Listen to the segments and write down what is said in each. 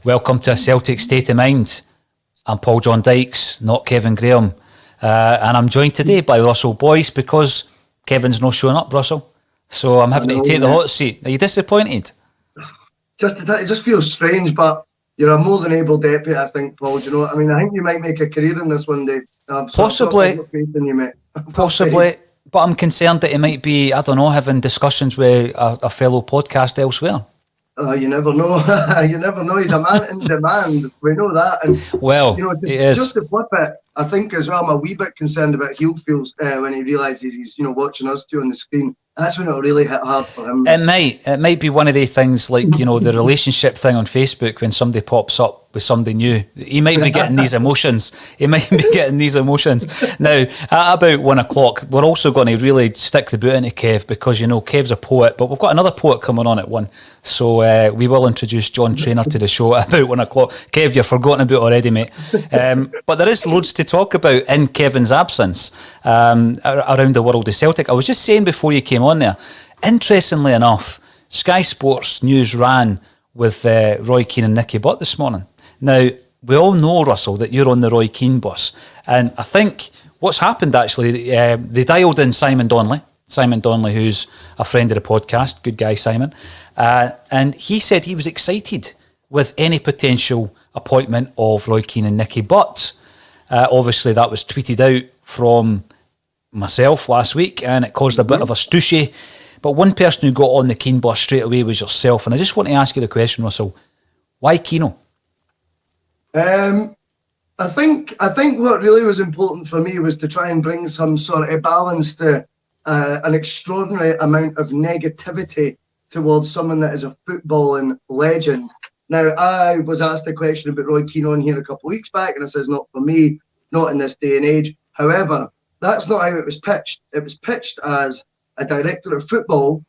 Welcome to a Celtic State of Mind. I'm Paul John Dykes, not Kevin Graham. And I'm joined today by Russell Boyce because Kevin's not showing up, Russell. So I'm having to take the hot seat. Are you disappointed? It just feels strange, but you're a more than able deputy, I think, Paul. Do you know what I mean? I think you might make a career in this one day. Possibly. Faith in you, mate. Possibly. But I'm concerned that he might be, I don't know, having discussions with a fellow podcast elsewhere. You never know. You never know. He's a man in demand. We know that. And well, he is. Just to flip it, I think as well, I'm a wee bit concerned about heel feels when he realises he's watching us two on the screen. That's when it'll really hit hard for him. It might be one of the things like, the relationship thing on Facebook when somebody pops up with somebody new. He might be getting these emotions. Now, at about 1 o'clock, we're also going to really stick the boot into Kev because, Kev's a poet, but we've got another poet coming on at 1. So we will introduce John Traynor to the show at about 1 o'clock. Kev, you've forgotten about already, mate. But there is loads to talk about in Kevin's absence around the world of Celtic. I was just saying before you came on there, interestingly enough, Sky Sports News ran with Roy Keane and Nicky Butt this morning. Now, we all know, Russell, that you're on the Roy Keane bus. And I think what's happened, actually, they dialed in Simon Donnelly, who's a friend of the podcast, good guy, Simon. And he said he was excited with any potential appointment of Roy Keane and Nicky Butt. Obviously, that was tweeted out from myself last week, and it caused a bit of a stooshy. But one person who got on the Keane bus straight away was yourself. And I just want to ask you the question, Russell, why Keano? I think what really was important for me was to try and bring some sort of balance to an extraordinary amount of negativity towards someone that is a footballing legend. Now, I was asked a question about Roy Keane on here a couple of weeks back, and I says, not for me, not in this day and age. However, that's not how it was pitched. It was pitched as a director of football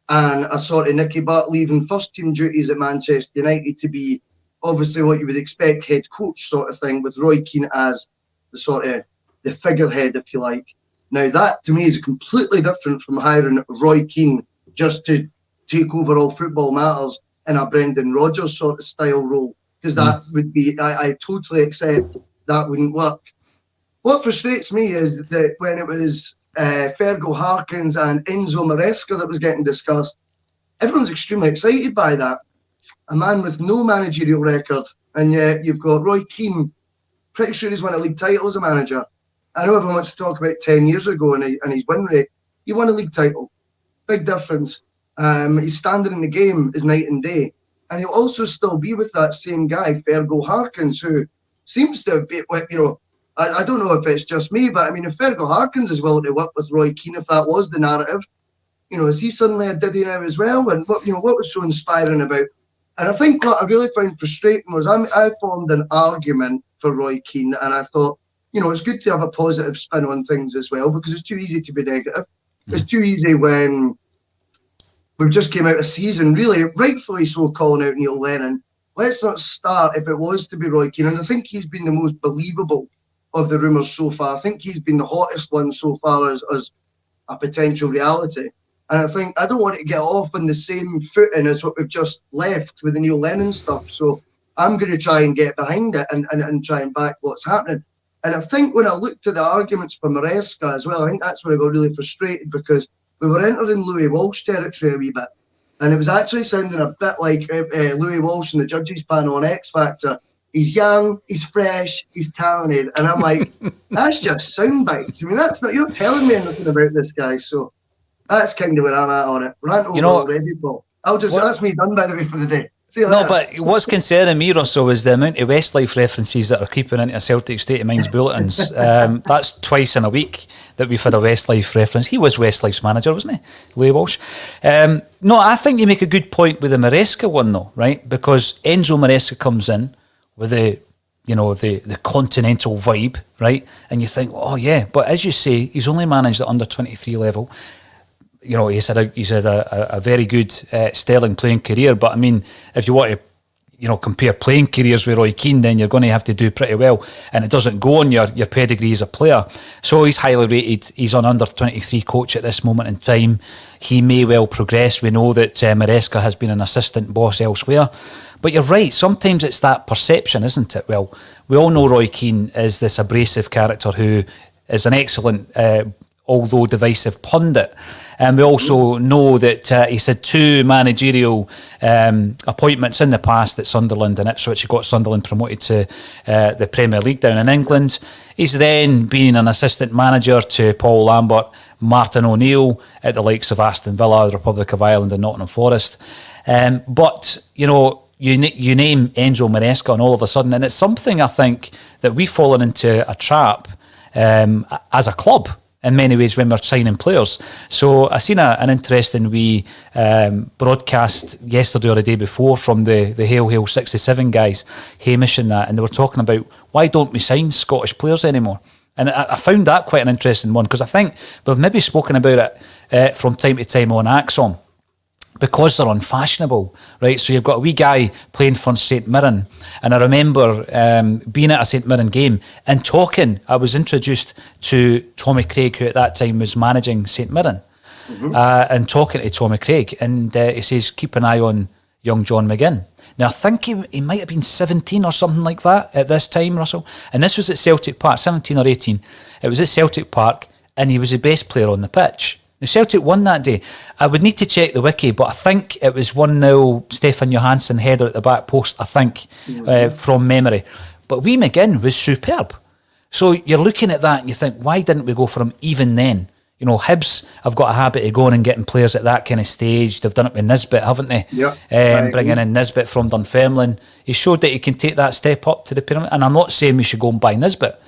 and a sort of Nicky Butt leaving first team duties at Manchester United to be obviously what you would expect head coach sort of thing, with Roy Keane as the sort of the figurehead, if you like. Now that to me is completely different from hiring Roy Keane just to take over all football matters in a Brendan Rodgers sort of style role, because that would be, I totally accept that wouldn't work. What frustrates me is that when it was Fergal Harkins and Enzo Maresca that was getting discussed, everyone's extremely excited by that. A man with no managerial record, and yet you've got Roy Keane, pretty sure he's won a league title as a manager. I know everyone wants to talk about 10 years ago and his win rate. He won a league title. Big difference. His standing in the game is night and day. And he'll also still be with that same guy, Fergal Harkins, who seems to have been, I don't know if it's just me, but I mean, if Fergal Harkins is willing to work with Roy Keane, if that was the narrative, is he suddenly a Diddy now as well? And what was so inspiring about? And I think what I really found frustrating was I formed an argument for Roy Keane, and I thought, it's good to have a positive spin on things as well, because it's too easy to be negative. It's too easy when we've just came out of season, really, rightfully so, calling out Neil Lennon. Let's not start if it was to be Roy Keane. And I think he's been the most believable of the rumours so far. I think he's been the hottest one so far as a potential reality. And I think I don't want it to get off on the same footing as what we've just left with the Neil Lennon stuff. So I'm going to try and get behind it and try and back what's happening. And I think when I looked at the arguments for Maresca as well, I think that's where I got really frustrated, because we were entering Louis Walsh territory a wee bit. And it was actually sounding a bit like Louis Walsh and the judges panel on X Factor. He's young, he's fresh, he's talented. And I'm like, that's just sound bites. I mean, you're telling me nothing about this guy. So that's kind of where I'm at on it. Rant over already, Paul. That's me done, by the way, for the day. But what's concerning me, Russell, is the amount of Westlife references that are creeping into a Celtic State of Mind's bulletins. That's twice in a week that we've had a Westlife reference. He was Westlife's manager, wasn't he, Louis Walsh? No, I think you make a good point with the Maresca one, though, right? Because Enzo Maresca comes in with the continental vibe, right? And you think, oh yeah, but as you say, he's only managed at under 23 level. He's had a very good sterling playing career, but I mean, if you want to, compare playing careers with Roy Keane, then you're going to have to do pretty well, and it doesn't go on your pedigree as a player. So he's highly rated. He's an under 23 coach at this moment in time. He may well progress. We know that Maresca has been an assistant boss elsewhere, But you're right, sometimes it's that perception, isn't it? Well, we all know Roy Keane is this abrasive character who is an excellent, although divisive pundit. And we also know that he's had 2 managerial appointments in the past at Sunderland and Ipswich. He got Sunderland promoted to the Premier League down in England. He's then been an assistant manager to Paul Lambert, Martin O'Neill at the likes of Aston Villa, the Republic of Ireland and Nottingham Forest. But, you know, you name Enzo Maresca and all of a sudden, and it's something I think that we've fallen into a trap as a club in many ways when we're signing players. So I seen an interesting wee broadcast yesterday or the day before from the Hail Hail 67 guys, Hamish and that, and they were talking about why don't we sign Scottish players anymore? And I found that quite an interesting one, because I think we've maybe spoken about it from time to time on ACSOM, because they're unfashionable, right? So you've got a wee guy playing for St Mirren, and I remember being at a St Mirren game and talking. I was introduced to Tommy Craig, who at that time was managing St Mirren, and talking to Tommy Craig, and he says, keep an eye on young John McGinn. Now, I think he might have been 17 or something like that at this time, Russell, and this was at Celtic Park, 17 or 18. It was at Celtic Park, and he was the best player on the pitch. Now, Celtic won that day. I would need to check the wiki, but I think it was 1-0 Stefan Johansson header at the back post, I think, from memory. But wee McGinn was superb. So you're looking at that and you think, why didn't we go for him even then? You know, Hibs have got a habit of going and getting players at that kind of stage. They've done it with Nisbet, haven't they? Yeah. Bringing in Nisbet from Dunfermline. He showed that he can take that step up to the pyramid. And I'm not saying we should go and buy Nisbet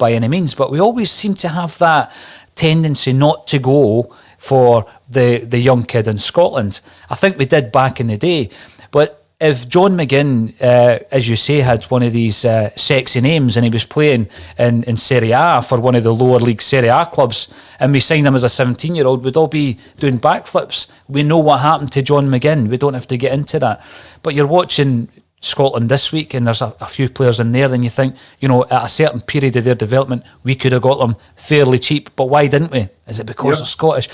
by any means, but we always seem to have that tendency not to go for the young kid in Scotland. I think we did back in the day. But if John McGinn, as you say, had one of these sexy names and he was playing in Serie A for one of the lower league Serie A clubs, and we signed him as a 17-year-old, we'd all be doing backflips. We know what happened to John McGinn. We don't have to get into that. But you're watching Scotland this week and there's a few players in there, then you think, you know, at a certain period of their development, we could have got them fairly cheap, but why didn't we? Is it because they're Scottish?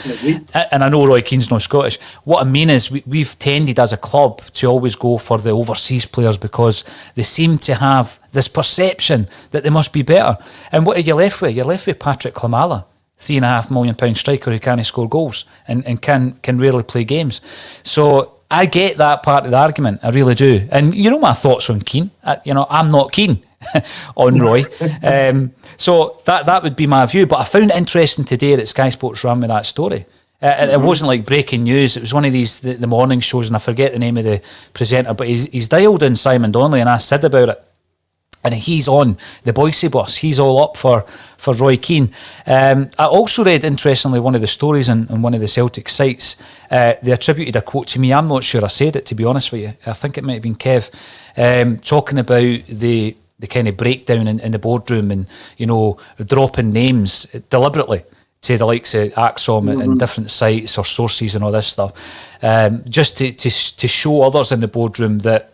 And I know Roy Keane's not Scottish. What I mean is we've tended as a club to always go for the overseas players because they seem to have this perception that they must be better. And what are you left with? You're left with Patrick Klimala, £3.5 million striker who can't score goals and can rarely play games. So I get that part of the argument, I really do. And you know my thoughts on Keane. I'm not keen on Roy. So that would be my view. But I found it interesting today that Sky Sports ran with that story. It wasn't like breaking news. It was one of these the morning shows, and I forget the name of the presenter, but he's dialed in Simon Donnelly and asked Sid about it. And he's on the Boise bus. He's all up for Roy Keane. I also read, interestingly, one of the stories on one of the Celtic sites. They attributed a quote to me. I'm not sure I said it, to be honest with you. I think it might have been Kev, talking about the kind of breakdown in the boardroom and, you know, dropping names deliberately to the likes of ACSOM and different sites or sources and all this stuff, just to show others in the boardroom that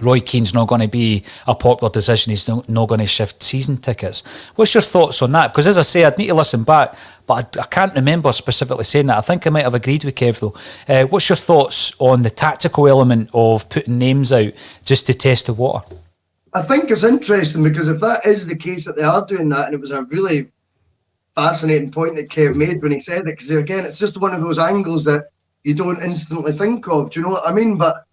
Roy Keane's not going to be a popular decision. He's not going to shift season tickets. What's your thoughts on that? Because as I say, I'd need to listen back, but I can't remember specifically saying that. I think I might have agreed with Kev though. What's your thoughts on the tactical element of putting names out just to test the water? I think it's interesting because if that is the case that they are doing that, and it was a really fascinating point that Kev made when he said it, because again, it's just one of those angles that you don't instantly think of. Do you know what I mean? But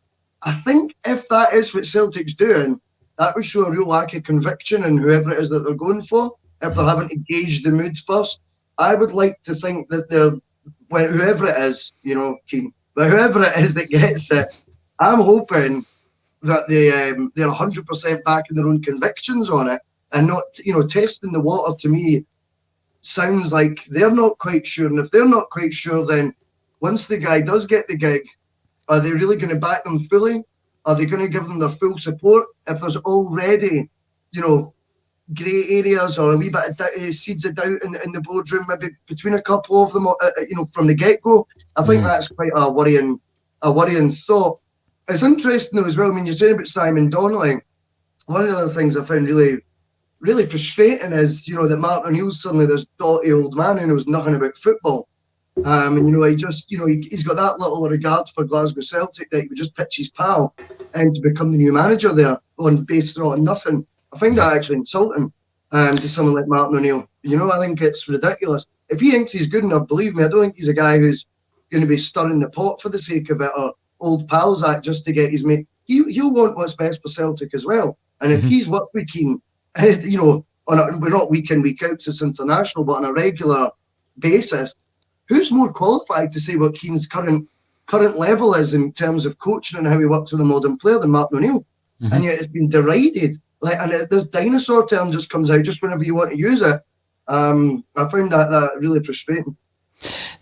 I think if that is what Celtic's doing, that would show a real lack of conviction in whoever it is that they're going for, if they're having to gauge the moods first. I would like to think that whoever it is, you know, Keane, but whoever it is that gets it, I'm hoping that they're 100% back in their own convictions on it and not, you know, testing the water. To me sounds like they're not quite sure. And if they're not quite sure, then once the guy does get the gig, are they really going to back them fully? Are they going to give them their full support? If there's already, you know, grey areas or a wee bit of seeds of doubt in the boardroom, maybe between a couple of them, you know, from the get-go, I think that's quite a worrying thought. It's interesting though as well. I mean, you're saying about Simon Donnelly. One of the other things I found really, really frustrating is, you know, that Martin O'Neill's suddenly this dotty old man who knows nothing about football. And he just, he's got that little regard for Glasgow Celtic that he would just pitch his pal and to become the new manager there based on nothing. I find that actually insulting to someone like Martin O'Neill. I think it's ridiculous. If he thinks he's good enough, believe me, I don't think he's a guy who's going to be stirring the pot for the sake of it, or old pals act just to get his mate. He'll want what's best for Celtic as well. And if he's worked with Keane, we're not week in, week out, it's international, but on a regular basis, who's more qualified to say what Keane's current level is in terms of coaching and how he works with a modern player than Martin O'Neill? And yet it's been derided. This dinosaur term just comes out just whenever you want to use it. I found that really frustrating.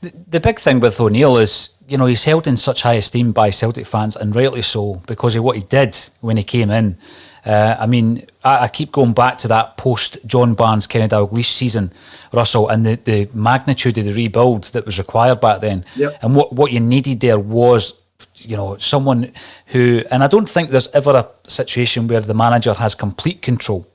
The big thing with O'Neill is, he's held in such high esteem by Celtic fans, and rightly so, because of what he did when he came in. I keep going back to that post-John Barnes, Kenny Dalglish season, Russell, and the magnitude of the rebuild that was required back then. Yep. And what you needed there was, someone who, and I don't think there's ever a situation where the manager has complete control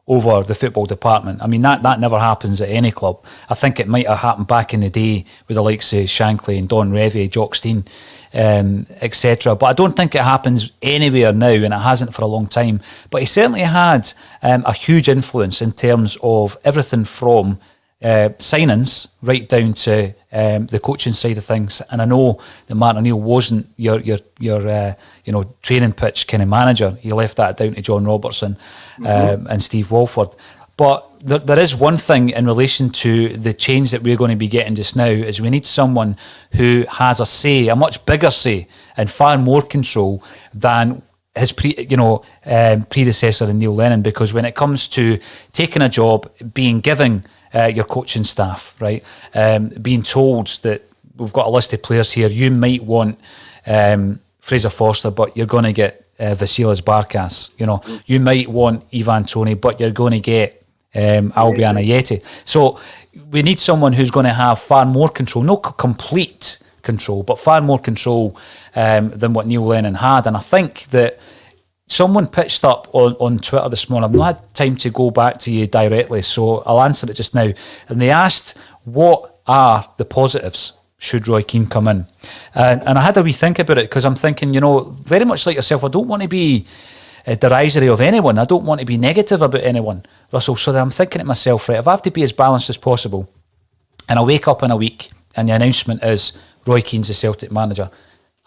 over the football department. That never happens at any club. I think it might have happened back in the day with the likes of Shankly and Don Revie, Jock Stein, etc. But I don't think it happens anywhere now, and it hasn't for a long time. But he certainly had a huge influence in terms of everything from signings right down to the coaching side of things. And I know that Martin O'Neill wasn't your training pitch kind of manager. He left that down to John Robertson and Steve Walford. But there is one thing in relation to the change that we're going to be getting just now, is we need someone who has a much bigger say and far more control than his predecessor in Neil Lennon. Because when it comes to taking a job, being given your coaching staff, right, being told that we've got a list of players here, you might want Fraser Forster, but you're going to get Vasilis Barkas. You might want Ivan Toney, but you're going to get Albion Ayeti. So we need someone who's going to have far more control, not complete control, but far more control than what Neil Lennon had. And I think that someone pitched up on Twitter this morning. I've not had time to go back to you directly, so I'll answer it just now. And they asked, what are the positives should Roy Keane come in? And I had a wee think about it, because I'm thinking, very much like yourself, I don't want to be derisory of anyone. I don't want to be negative about anyone, Russell. So I'm thinking to myself, right, if I have to be as balanced as possible, and I wake up in a week and the announcement is Roy Keane's the Celtic manager,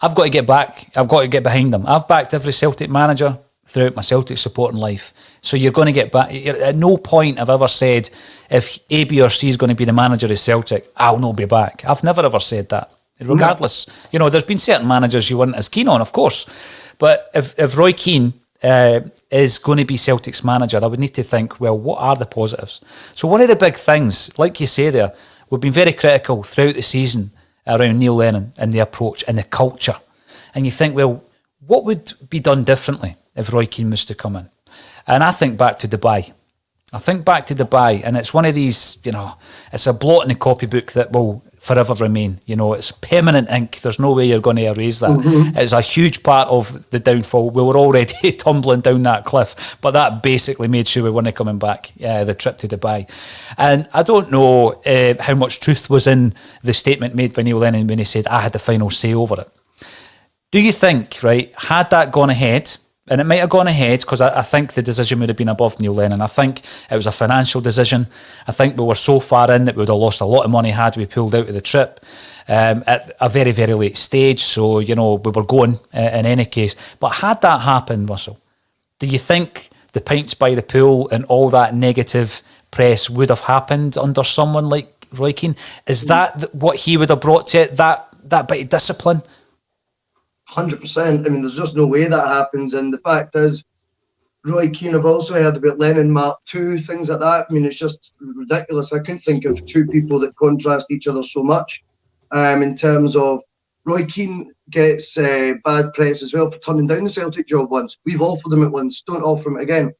I've got to get back. I've got to get behind them. I've backed every Celtic manager throughout my Celtic supporting life. So you're going to get back. At no point have I ever said, if A, B or C is going to be the manager of Celtic, I'll not be back. I've never ever said that. Regardless, there's been certain managers you weren't as keen on, of course. But if Roy Keane is going to be Celtic's manager, I would need to think, well, what are the positives? So one of the big things, like you say there, we've been very critical throughout the season around Neil Lennon and the approach and the culture. And you think, well, what would be done differently if Roy Keane was to come in? And I think back to Dubai. And it's one of these, it's a blot in the copybook that will forever remain. It's permanent ink. There's no way you're going to erase that. It's a huge part of the downfall. We were already tumbling down that cliff, but that basically made sure we weren't coming back, the trip to Dubai. And I don't know how much truth was in the statement made by Neil Lennon when he said, I had the final say over it. Do you think, right, had that gone ahead, and it might have gone ahead, because I think the decision would have been above Neil Lennon. I think it was a financial decision. I think we were so far in that we would have lost a lot of money had we pulled out of the trip at a very, very late stage. So, we were going in any case. But had that happened, Russell, do you think the pints by the pool and all that negative press would have happened under someone like Roy Keane? Is that what he would have brought to it, that bit of discipline? 100%. There's just no way that happens. And the fact is, Roy Keane, I've also heard about Lennon Mark II, things like that. It's just ridiculous. I couldn't think of two people that contrast each other so much. In terms of Roy Keane gets bad press as well for turning down the Celtic job once. We've offered him it once. Don't offer him it again.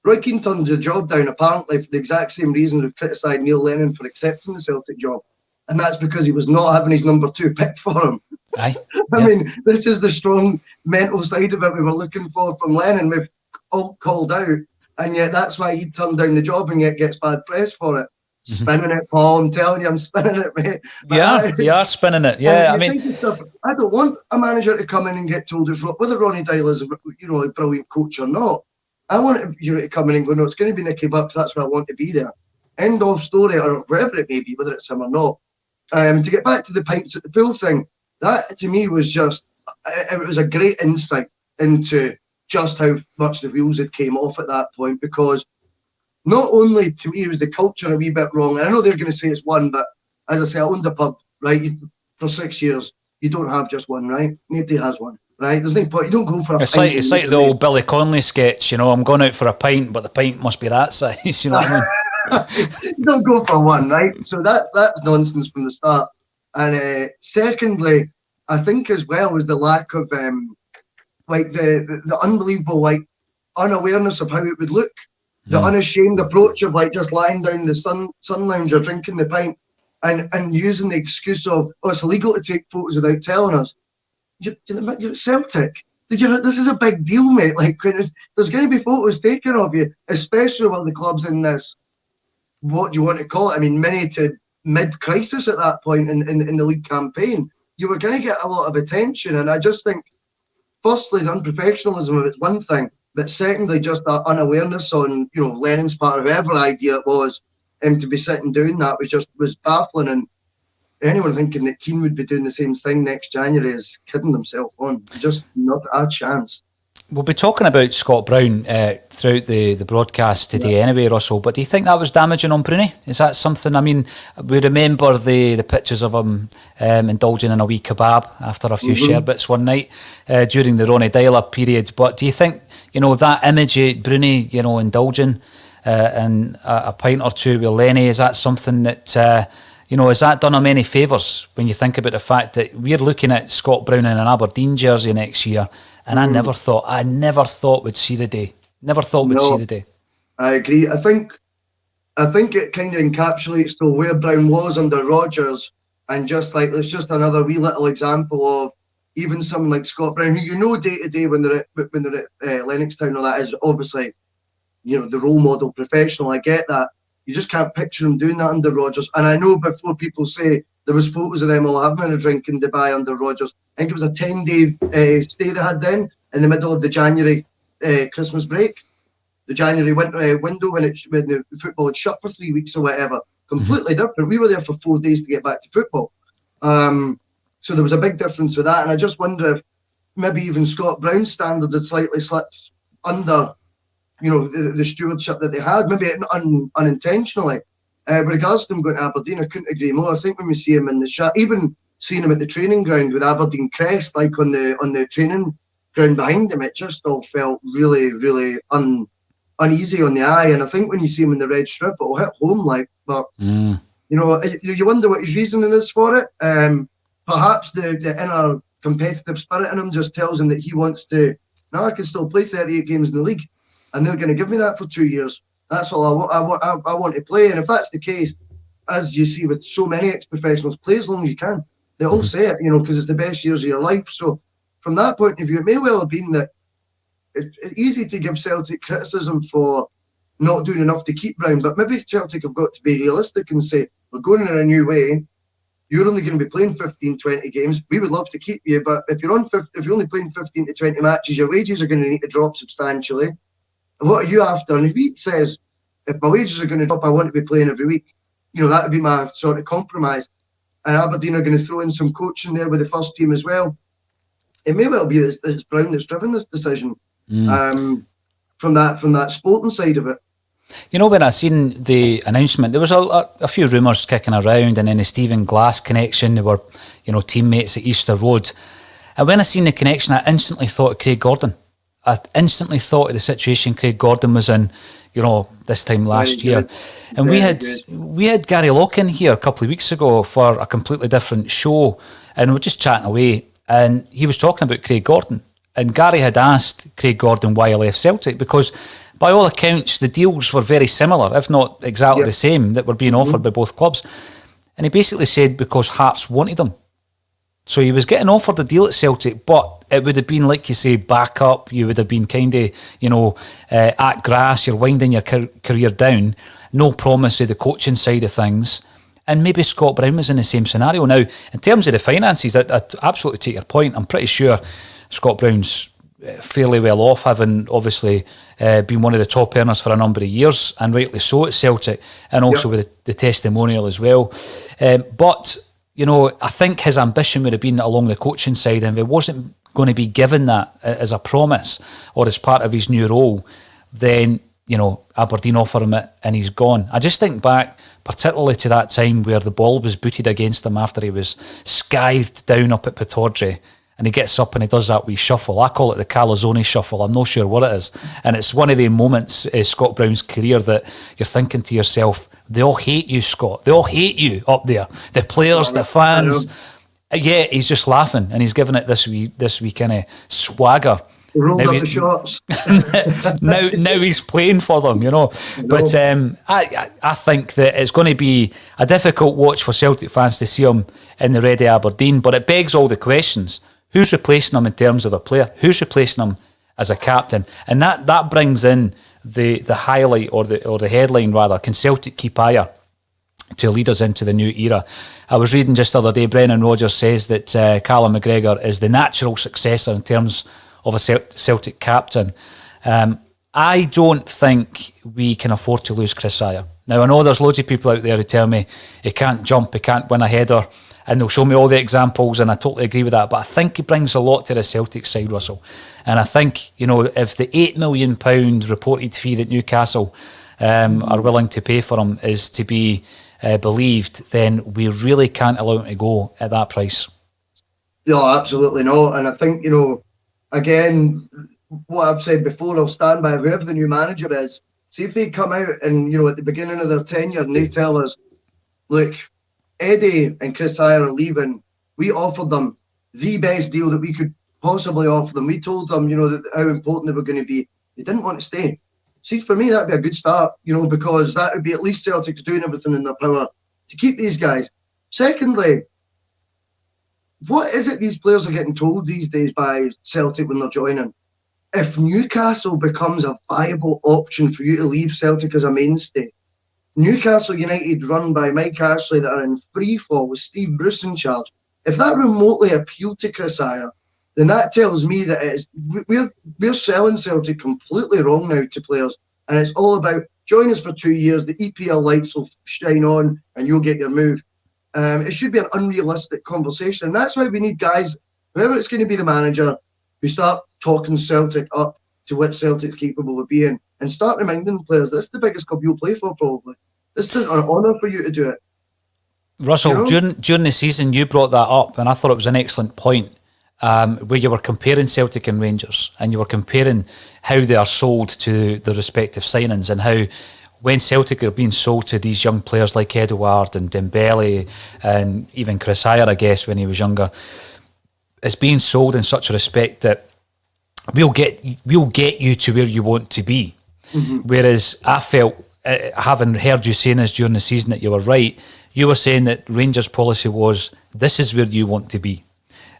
Roy Keane turned the job down apparently for the exact same reason we've criticised Neil Lennon for accepting the Celtic job. And that's because he was not having his number two picked for him. Aye. This is the strong mental side of it we were looking for from Lennon. We've all called out, and yet that's why he turned down the job and yet gets bad press for it. Spinning it, Paul. I'm telling you, I'm spinning it, mate. You are spinning it. Yeah, I mean, I don't want a manager to come in and get told whether Ronnie Deila is a brilliant coach or not. I want you to come in and go, no, it's going to be Nicky Bucks. That's why I want to be there. End of story, or whatever it may be, whether it's him or not. To get back to the pints at the pool thing, that to me was just, it was a great insight into just how much the wheels had came off at that point, because not only to me was the culture a wee bit wrong, and I know they're going to say it's one, but as I say, I owned a pub, right, for 6 years. You don't have just one, right? Nobody has one, right? There's no point. You don't go for a pint. It's like the old Billy Connolly sketch, I'm going out for a pint, but the pint must be that size, you know what I mean? You don't go for one, right? So that's nonsense from the start. And secondly, I think as well was the lack of the unbelievable unawareness of how it would look. The unashamed approach of just lying down in the sun lounge or drinking the pint and using the excuse of, it's illegal to take photos without telling us. You're at Celtic. This is a big deal, mate. There's going to be photos taken of you, especially while the club's in this, what do you want to call it? I mean, mini to mid-crisis at that point in the league campaign. You were going to get a lot of attention, and I just think, firstly, the unprofessionalism of it's one thing, but secondly, just that unawareness on, Lennon's part of whatever idea it was, to be sitting doing that was baffling. And anyone thinking that Keane would be doing the same thing next January is kidding themselves on. Just not a chance. We'll be talking about Scott Brown throughout the broadcast today anyway, Russell, but do you think that was damaging on Bruni? Is that something, I mean, we remember the pictures of him indulging in a wee kebab after a few sherbets one night during the Ronnie Deila period, but do you think, that image of Bruni, indulging in a pint or two with Lenny, is that something that, has that done him any favours when you think about the fact that we're looking at Scott Brown in an Aberdeen jersey next year? And I never thought we'd see the day. Never thought we'd see the day. I agree. I think it kind of encapsulates where Brown was under Rodgers, and it's just another wee little example of even someone like Scott Brown, who day to day when they're at Lennoxtown, all that is obviously, the role model professional. I get that. You just can't picture him doing that under Rodgers. And I know before people say there was photos of them all having a drink in Dubai under Rodgers. I think it was a 10-day stay they had then in the middle of the January Christmas break. The January window when the football had shut for 3 weeks or whatever. Completely different. We were there for 4 days to get back to football. So there was a big difference with that. And I just wonder if maybe even Scott Brown's standards had slightly slipped under, the stewardship that they had, maybe unintentionally. With regards to him going to Aberdeen, I couldn't agree more. I think when we see him in the shot, even seeing him at the training ground with Aberdeen crest, on the training ground behind him, it just all felt really, really uneasy on the eye. And I think when you see him in the red strip, it'll hit home. But you wonder what his reasoning is for it. Perhaps the inner competitive spirit in him just tells him that he wants to. Now I can still play 38 games in the league, and they're going to give me that for 2 years. That's all I want to play. And if that's the case, as you see with so many ex-professionals, play as long as you can. They all say it, because it's the best years of your life. So from that point of view, it may well have been that it's easy to give Celtic criticism for not doing enough to keep Brown, but maybe Celtic have got to be realistic and say, we're going in a new way. You're only going to be playing 15, 20 games. We would love to keep you, but if you're only playing 15 to 20 matches, your wages are going to need to drop substantially. And what are you after? And if he says, if my wages are going to drop, I want to be playing every week, that would be my sort of compromise. And Aberdeen are going to throw in some coaching there with the first team as well. It may well be that it's Brown that's driven this decision from that sporting side of it. When I seen the announcement, there was a few rumours kicking around, and then the Stephen Glass connection. They were, teammates at Easter Road. And when I seen the connection, I instantly thought of Craig Gordon. I instantly thought of the situation Craig Gordon was in, this time last year. And we had Gary Locke in here a couple of weeks ago for a completely different show, and we were just chatting away, and he was talking about Craig Gordon. And Gary had asked Craig Gordon why he left Celtic, because by all accounts the deals were very similar, if not exactly the same, that were being offered by both clubs. And he basically said because Hearts wanted him. So he was getting offered a deal at Celtic, but it would have been, like you say, back up. You would have been kind of, at grass, you're winding your career down. no promise of the coaching side of things. And maybe Scott Brown was in the same scenario. Now, in terms of the finances, I absolutely take your point. I'm pretty sure Scott Brown's fairly well off, having obviously been one of the top earners for a number of years, and rightly so at Celtic, and also with the testimonial as well. But, you know, I think his ambition would have been along the coaching side, and if he wasn't going to be given that as a promise or as part of his new role, then, you know, Aberdeen offer him it and he's gone. I just think back particularly to that time where the ball was booted against him after he was scythed down up at Pittodrie, and he gets up and he does that wee shuffle. I call it the Calzone shuffle. I'm not sure what it is. And it's one of the moments in Scott Brown's career that you're thinking to yourself, they all hate you, Scott. They all hate you up there. The players, the fans. Yeah, he's just laughing and he's giving it this wee kind of swagger. Rolled up the shorts. now he's playing for them, you know. But I think that it's going to be a difficult watch for Celtic fans to see him in the Ready Aberdeen. But it begs all the questions. Who's replacing him in terms of a player? Who's replacing him as a captain? And that brings in the highlight or the headline rather. Can Celtic keep Ajer to lead us into the new era? I was reading just the other day, Brendan Rodgers says that Callum McGregor is the natural successor in terms of a Celtic captain. I don't think we can afford to lose Kris Ajer. Now, I know there's loads of people out there who tell me he can't jump, he can't win a header, and they'll show me all the examples, and I totally agree with that. But I think he brings a lot to the Celtic side, Russell. And I think, you know, if the £8 million reported fee that Newcastle are willing to pay for him is to be believed, then we really can't allow him to go at that price. No, absolutely not. And I think, you know, again, what I've said before, I'll stand by whoever the new manager is. See if they come out and, you know, at the beginning of their tenure and they tell us, look, Eddie and Kris Ajer are leaving. We offered them the best deal that we could possibly offer them. We told them, you know, that how important they were going to be. They didn't want to stay. See, for me, that'd be a good start, you know, because that would be at least Celtic's doing everything in their power to keep these guys. Secondly, what is it these players are getting told these days by Celtic when they're joining? If Newcastle becomes a viable option for you to leave Celtic as a mainstay, Newcastle United run by Mike Ashley that are in free fall with Steve Bruce in charge, if that remotely appealed to Kris Ajer, then that tells me that it is, we're selling Celtic completely wrong now to players, and it's all about join us for 2 years, the EPL lights will shine on and you'll get your move. It should be an unrealistic conversation, and that's why we need guys, whoever it's going to be the manager, who start talking Celtic up to what Celtic's capable of being, and start reminding players this is the biggest club you'll play for probably. This is an honour for you to do it. Russell, you know? during the season you brought that up, and I thought it was an excellent point, where you were comparing Celtic and Rangers, and you were comparing how they are sold to the respective signings, and how when Celtic are being sold to these young players like Edouard and Dembele and even Kris Ajer, I guess, when he was younger, it's being sold in such a respect that we'll get you to where you want to be. Mm-hmm. Whereas I felt, having heard you saying this during the season, that you were right. You were saying that Rangers' policy was, this is where you want to be.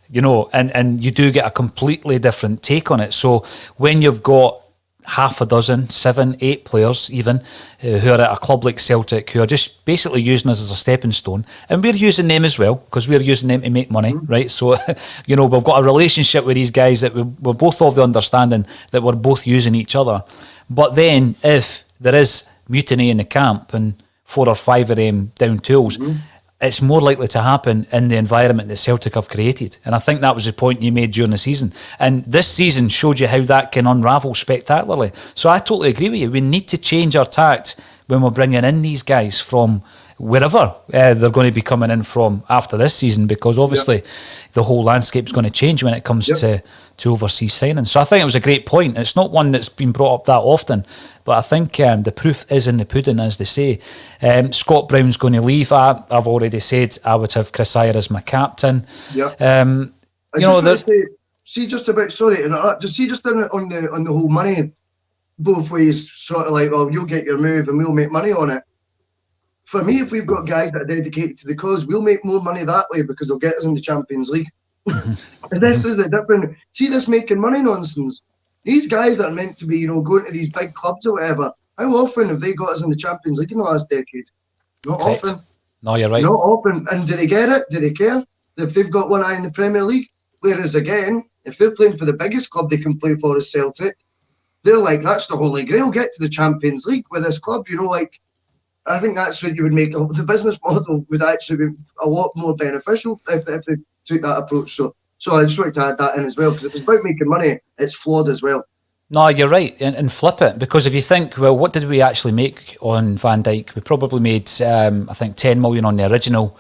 You know, and you do get a completely different take on it. So when you've got half a dozen, 7, 8 players even, who are at a club like Celtic, who are just basically using us as a stepping stone, and we're using them as well, because we're using them to make money, right? So, you know, we've got a relationship with these guys that we're both of the understanding that we're both using each other. But then if there is mutiny in the camp and 4 or 5 of them down tools, it's more likely to happen in the environment that Celtic have created. And I think that was the point you made during the season. And this season showed you how that can unravel spectacularly. So I totally agree with you. We need to change our tact when we're bringing in these guys from wherever they're going to be coming in from after this season, because obviously the whole landscape is going to change when it comes to overseas signings. So I think it was a great point. It's not one that's been brought up that often, but I think the proof is in the pudding, as they say. Scott Brown's going to leave. I've already said I would have Kris Ajer as my captain. Yeah. You know, see, just about, sorry, and just see, just on the whole money, both ways, sort of like, well, you'll get your move and we'll make money on it. For me, if we've got guys that are dedicated to the cause, we'll make more money that way, because they'll get us in the Champions League. And this is the different. See this making money nonsense. These guys that are meant to be, you know, going to these big clubs or whatever, How often have they got us in the Champions League in the last decade? Not Correct. often. No, you're right. Not often. And do they get it? Do they care? If they've got one eye in the Premier League? Whereas again, if they're playing for the biggest club they can play for is Celtic, they're like, that's the Holy Grail, get to the Champions League with this club. I think that's what you would make. The business model would actually be a lot more beneficial if they took that approach. So I just wanted to add that in as well, because if it's about making money, it's flawed as well. No, you're right, and flip it, because if you think, well, what did we actually make on Van Dijk? We probably made, I think, 10 million on the original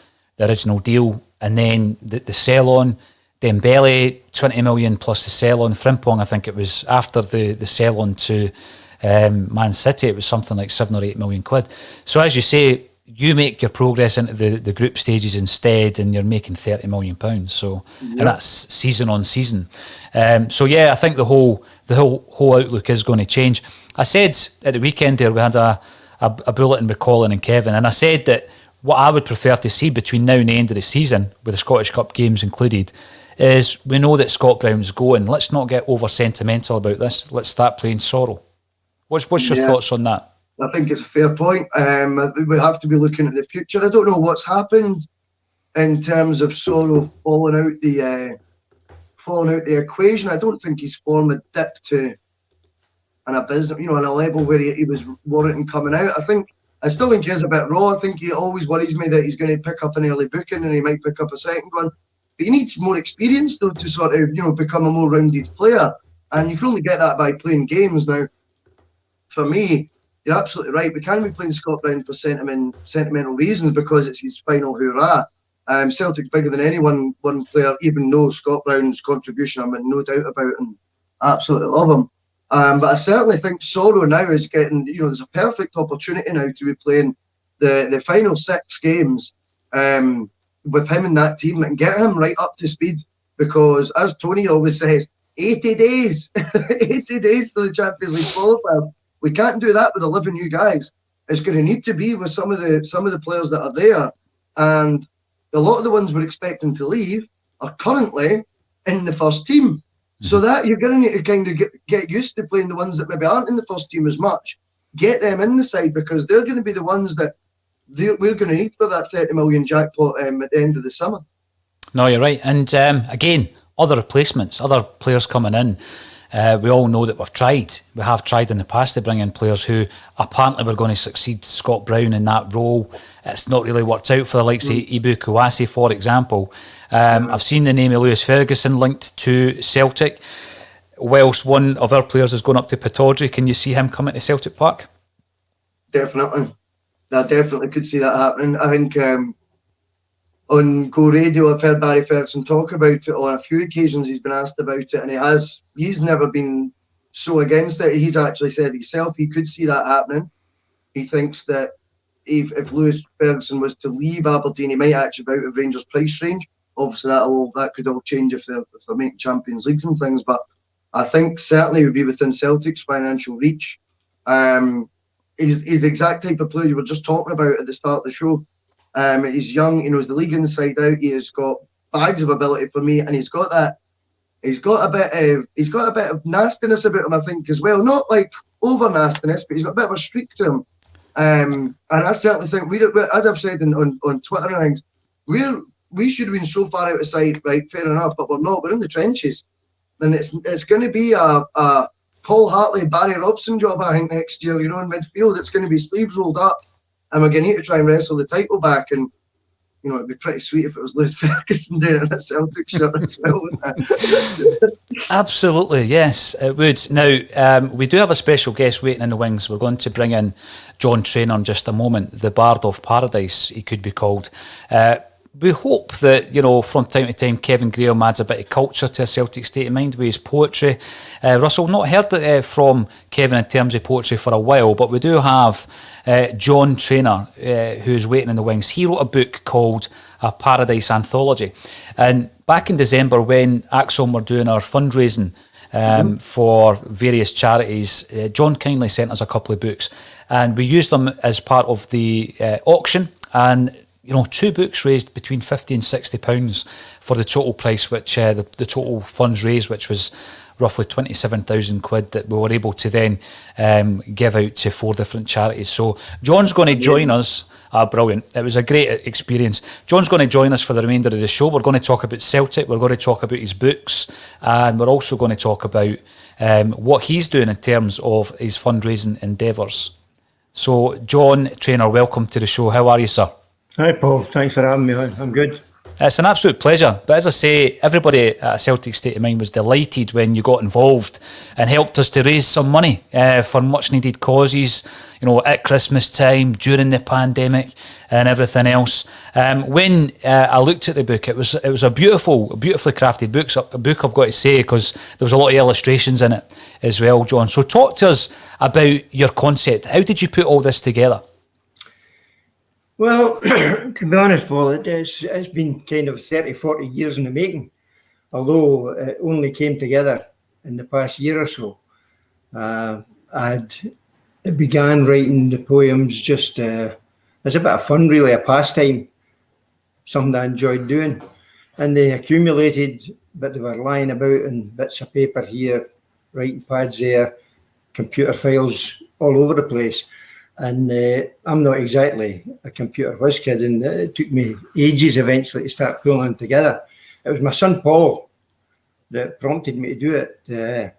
deal, and then the sell-on, Dembele, 20 million plus the sell-on. Frimpong, I think it was after the sell-on to Man City, it was something like 7 or 8 million quid. So as you say, you make your progress into the group stages instead, and you're making £30 million. So, and that's season on season. So yeah, I think the whole outlook is going to change. I said at the weekend there, we had a bulletin with Colin and Kevin, and I said that what I would prefer to see between now and the end of the season, with the Scottish Cup games included, is we know that Scott Brown's going. Let's not get over sentimental about this. Let's start playing sorrow. What's your thoughts on that? I think it's a fair point. We have to be looking at the future. I don't know what's happened in terms of Sorrow falling out the equation. I don't think his form had dipped to an abysmal, on a level where he was warranting coming out. I still think he is a bit raw. I think he always worries me that he's going to pick up an early booking and he might pick up a second one. But he needs more experience though to sort of become a more rounded player, and you can only get that by playing games now. For me, you're absolutely right. We can't be playing Scott Brown for sentimental reasons because it's his final hurrah. Celtic's bigger than any one player, even though Scott Brown's contribution, I'm in no doubt about, and absolutely love him. But I certainly think Sorrow now is getting, there's a perfect opportunity now to be playing the final 6 games with him in that team and get him right up to speed. Because as Tony always says, 80 days, 80 days to the Champions League qualifier. We can't do that with 11 new guys. It's going to need to be with some of the players that are there, and a lot of the ones we're expecting to leave are currently in the first team. So that you're going to need to kind of get used to playing the ones that maybe aren't in the first team as much. Get them in the side, because they're going to be the ones that we're going to need for that 30 million jackpot at the end of the summer. No, you're right. And again, other replacements, other players coming in. We all know that we have tried in the past to bring in players who apparently were going to succeed Scott Brown in that role. It's not really worked out for the likes of Ibu Kouassi, for example. I've seen the name of Lewis Ferguson linked to Celtic. Whilst one of our players is going up to Pittodrie, can you see him coming to Celtic Park? Definitely. I definitely could see that happening. I think on Go Radio, I've heard Barry Ferguson talk about it on a few occasions. He's been asked about it, and he's never been so against it. He's actually said himself he could see that happening. He thinks that if Lewis Ferguson was to leave Aberdeen, he might actually be out of Rangers' price range. Obviously, that could all change if they're making Champions Leagues and things, but I think certainly he would be within Celtic's financial reach. He's the exact type of player you were just talking about at the start of the show. He's young, he knows the league inside out. He has got bags of ability for me, and he's got a bit of nastiness about him, I think, as well. Not like over nastiness, but he's got a bit of a streak to him. And I certainly think as I've said on Twitter and things, we should have been so far out of sight, right? Fair enough, but we're not. We're in the trenches, and it's going to be a Paul Hartley, Barry Robson job, I think, next year. In midfield, it's going to be sleeves rolled up. And we're going to need to try and wrestle the title back. And, it'd be pretty sweet if it was Lewis Ferguson doing it in a Celtic shirt as well, wouldn't it? Absolutely, yes, it would. Now, we do have a special guest waiting in the wings. We're going to bring in John Traynor in just a moment, the Bard of Paradise, he could be called. We hope that, from time to time, Kevin Graham adds a bit of culture to a Celtic State of Mind with his poetry. Russell, not heard it from Kevin in terms of poetry for a while, but we do have John Traynor, who's waiting in the wings. He wrote a book called A Paradise Anthology. And back in December, when ACSOM were doing our fundraising for various charities, John kindly sent us a couple of books, and we used them as part of the auction. And 2 books raised between £50 and £60 for the total price, which the total funds raised, which was roughly 27,000 quid that we were able to then give out to 4 different charities. So John's going to join us. Brilliant. It was a great experience. John's going to join us for the remainder of the show. We're going to talk about Celtic. We're going to talk about his books. And we're also going to talk about what he's doing in terms of his fundraising endeavours. So, John, trainer, welcome to the show. How are you, sir? Hi, Paul. Thanks for having me on. I'm good. It's an absolute pleasure. But as I say, everybody at Celtic State of Mind was delighted when you got involved and helped us to raise some money for much needed causes, you know, at Christmas time, during the pandemic and everything else. When I looked at the book, it was a beautifully crafted book, I've got to say, because there was a lot of illustrations in it as well, John. So talk to us about your concept. How did you put all this together? Well, to be honest, Paul, it's been kind of 30, 40 years in the making, although it only came together in the past year or so. I began writing the poems just as a bit of fun, really, a pastime, something I enjoyed doing. And they accumulated, but they were lying about in bits of paper here, writing pads there, computer files all over the place. And I'm not exactly a computer whiz kid, and it took me ages eventually to start pulling them together. It was my son Paul that prompted me to do it.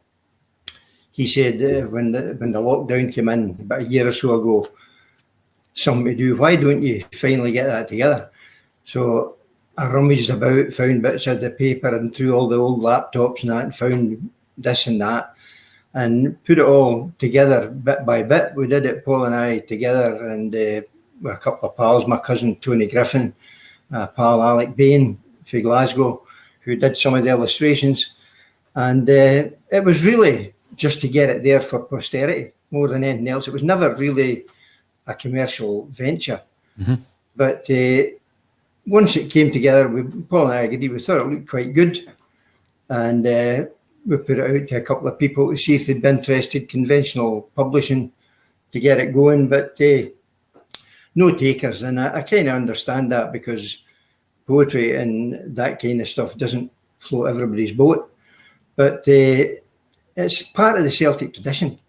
He said when the lockdown came in about a year or so ago, something to do, why don't you finally get that together? So I rummaged about, found bits of the paper and through all the old laptops and that, and found this and that, and put it all together bit by bit. We did it, Paul and I, together, and with a couple of pals, my cousin Tony Griffin, pal Alec Bain from Glasgow, who did some of the illustrations. And it was really just to get it there for posterity more than anything else. It was never really a commercial venture. Mm-hmm. But once it came together, Paul and I agreed, we thought it looked quite good. And we put it out to a couple of people to see if they'd be interested, conventional publishing, to get it going, but no takers. And I kind of understand that, because poetry and that kind of stuff doesn't float everybody's boat. But it's part of the Celtic tradition.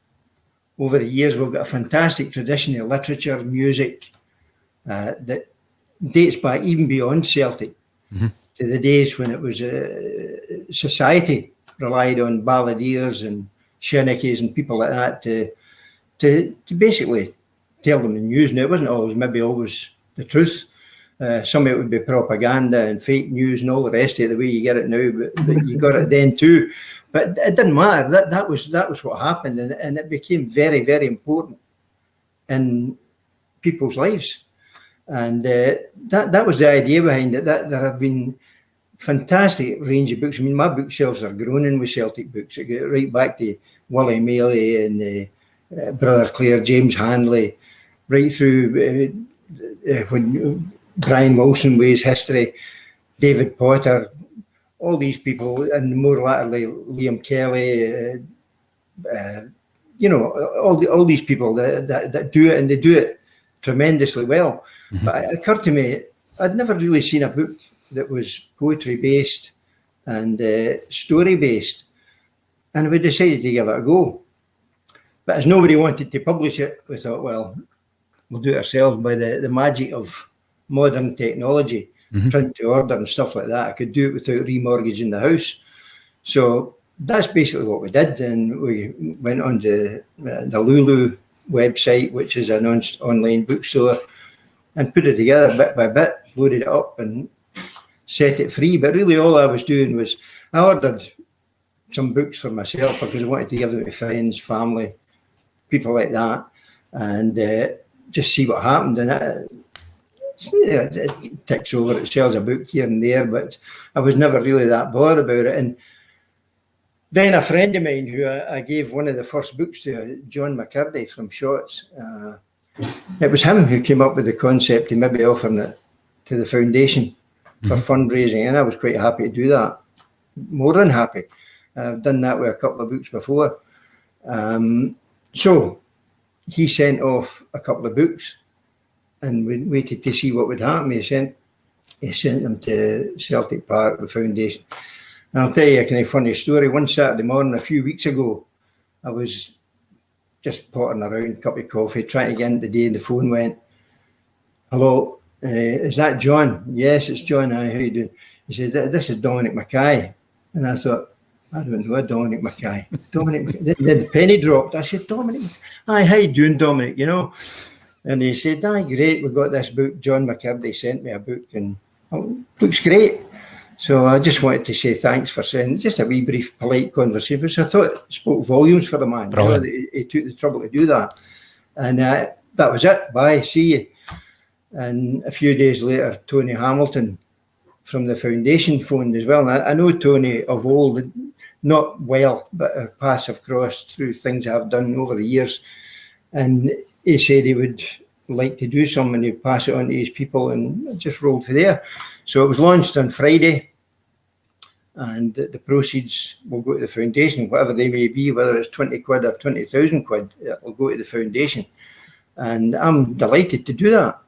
Over the years, we've got a fantastic tradition of literature, music, that dates back even beyond Celtic, mm-hmm. to the days when it was society relied on balladeers and shinnikies and people like that to basically tell them the news. Now, it wasn't always the truth. Some of it would be propaganda and fake news and all the rest of it, the way you get it now, but you got it then too. But it didn't matter. That was what happened, and it became very, very important in people's lives. And that was the idea behind it. That there have been fantastic range of books. I mean, my bookshelves are groaning with Celtic books. I get right back to Willie Maley and Brother Clare, James Hanley, right through when Brian Wilson with his history, David Potter, all these people, and more latterly Liam Kelly, all these people that do it, and they do it tremendously well. Mm-hmm. But it occurred to me, I'd never really seen a book that was poetry based and story based, and we decided to give it a go. But as nobody wanted to publish it, we thought, well, we'll do it ourselves by the magic of modern technology, mm-hmm. print to order and stuff like that. I could do it without remortgaging the house. So that's basically what we did, and we went on to the Lulu website, which is an online bookstore, and put it together bit by bit, loaded it up and set it free. But really all I was doing was I ordered some books for myself because I wanted to give them to friends, family, people like that, and just see what happened. And it ticks over, it sells a book here and there, but I was never really that bothered about it. And then a friend of mine who I gave one of the first books to, John McKay from Shotts, it was him who came up with the concept of maybe offering it to the foundation for fundraising, and I was quite happy to do that, more than happy. I've done that with a couple of books before. So he sent off a couple of books, and we waited to see what would happen. He sent them to Celtic Park, the foundation, And I'll tell you a kind of funny story. One Saturday morning a few weeks ago, I was just pottering around, cup of coffee, trying to get into the day, and the phone went, "Hello, is that John?" "Yes, it's John. Hi, how you doing?" He said, "This is Dominic McKay." And I thought, I don't know Dominic McKay. Then the penny dropped. I said, "Dominic, hi, how you doing, Dominic?" You know. And he said, "Aye, great. We got this book. John McKirdy sent me a book, and looks great." So I just wanted to say thanks for sending just a wee brief, polite conversation, which I thought spoke volumes for the man. You know, he took the trouble to do that. And that was it. Bye, see you. And a few days later, Tony Hamilton from the foundation phoned as well. And I know Tony of old, not well, but our paths have crossed through things I've done over the years. And he said he would like to do something, and he'd pass it on to his people, and it just rolled from there. So it was launched on Friday, and the proceeds will go to the foundation, whatever they may be, whether it's 20 quid or 20,000 quid, it will go to the foundation. And I'm delighted to do that.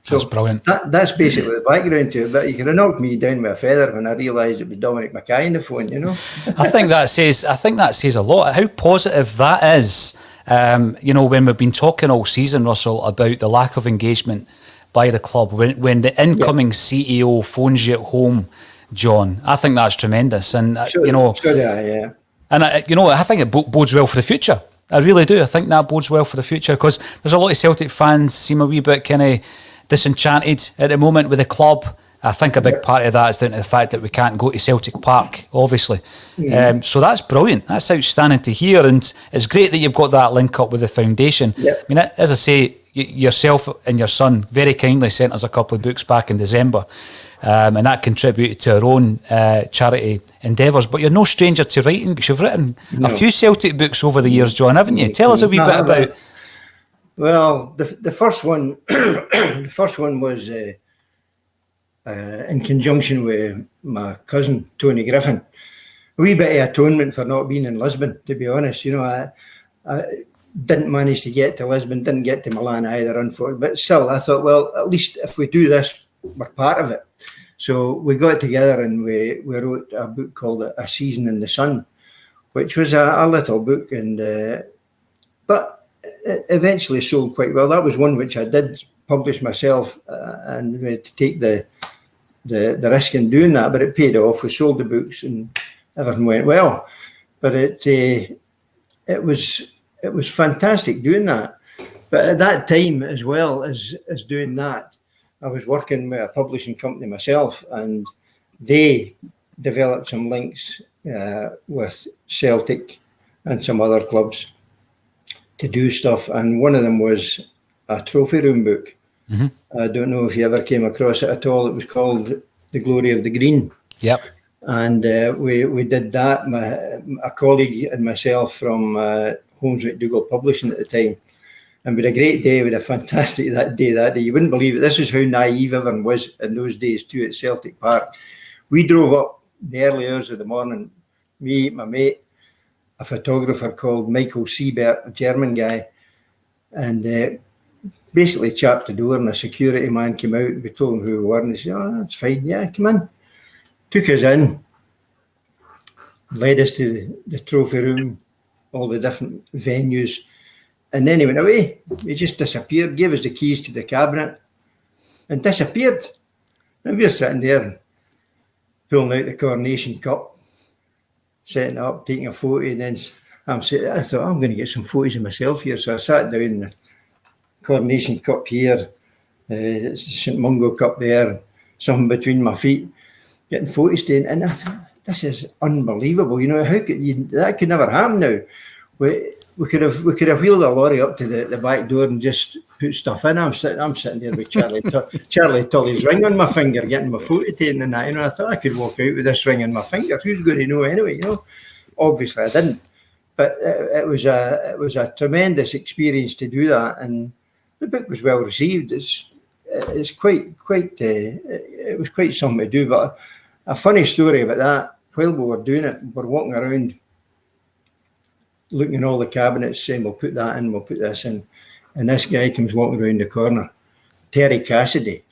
So that's brilliant. That's basically the background to it. But you could have knocked me down with a feather when I realised it was Dominic McKay on the phone, you know. I think that says a lot. How positive that is. You know, when we've been talking all season, Russell, about the lack of engagement by the club, when the incoming CEO phones you at home, John, I think that's tremendous. And you know, and I think it bodes well for the future. I really do. I think that bodes well for the future, because there's a lot of Celtic fans seem a wee bit kind of disenchanted at the moment with the club. I think a big part of that is down to the fact that we can't go to Celtic Park, obviously. So that's brilliant. That's outstanding to hear. And it's great that you've got that link up with the foundation. I mean, as I say, yourself and your son very kindly sent us a couple of books back in December. And that contributed to our own charity endeavours. But you're no stranger to writing. You've written a few Celtic books over the years, John, haven't you? Tell us a wee bit about... Well, the first one, was... in conjunction with my cousin Tony Griffin, a wee bit of atonement for not being in Lisbon, to be honest. You know, I didn't manage to get to Lisbon, didn't get to Milan either, unfortunately, but still I thought, well, at least if we do this, we're part of it. So we got together and we wrote a book called A Season in the Sun, which was a little book, and but it eventually sold quite well. That was one which I did publish myself, and we had to take the risk in doing that, but it paid off. We sold the books and everything went well. But it was fantastic doing that. But at that time, as well as doing that, I was working with a publishing company myself, and they developed some links with Celtic and some other clubs to do stuff. And one of them was a trophy room book. I don't know if you ever came across it at all. It was called The Glory of the Green. Yep. And we did that. A colleague and myself from Holmes McDougall Publishing at the time. And we had a great day. We had a fantastic day. You wouldn't believe it. This is how naive everyone was in those days too at Celtic Park. We drove up the early hours of the morning, me, my mate, a photographer called Michael Siebert, a German guy, and basically chapped the door, and a security man came out, and we told him who we were, and he said, "Oh, that's fine, yeah, come in." Took us in, led us to the trophy room, all the different venues, and then he went away. He just disappeared, gave us the keys to the cabinet, and disappeared. And we were sitting there, pulling out the Coronation Cup, setting it up, taking a photo, and then I thought, I'm going to get some photos of myself here. So I sat down, Coronation Cup here, St Mungo Cup there, something between my feet, getting photos taken, and I thought, this is unbelievable. You know, how could that could never happen now? We could have wheeled a lorry up to the back door and just put stuff in. I'm sitting there with Charlie Tully's ring on my finger, getting my photo taken, and that. You know, I thought I could walk out with this ring on my finger. Who's going to know anyway? You know, obviously I didn't, but it was a tremendous experience to do that, and the book was well received. It's quite it was quite something to do. But a funny story about that, while we were doing it, we're walking around looking at all the cabinets, saying we'll put that in, we'll put this in, and this guy comes walking around the corner, Terry Cassidy.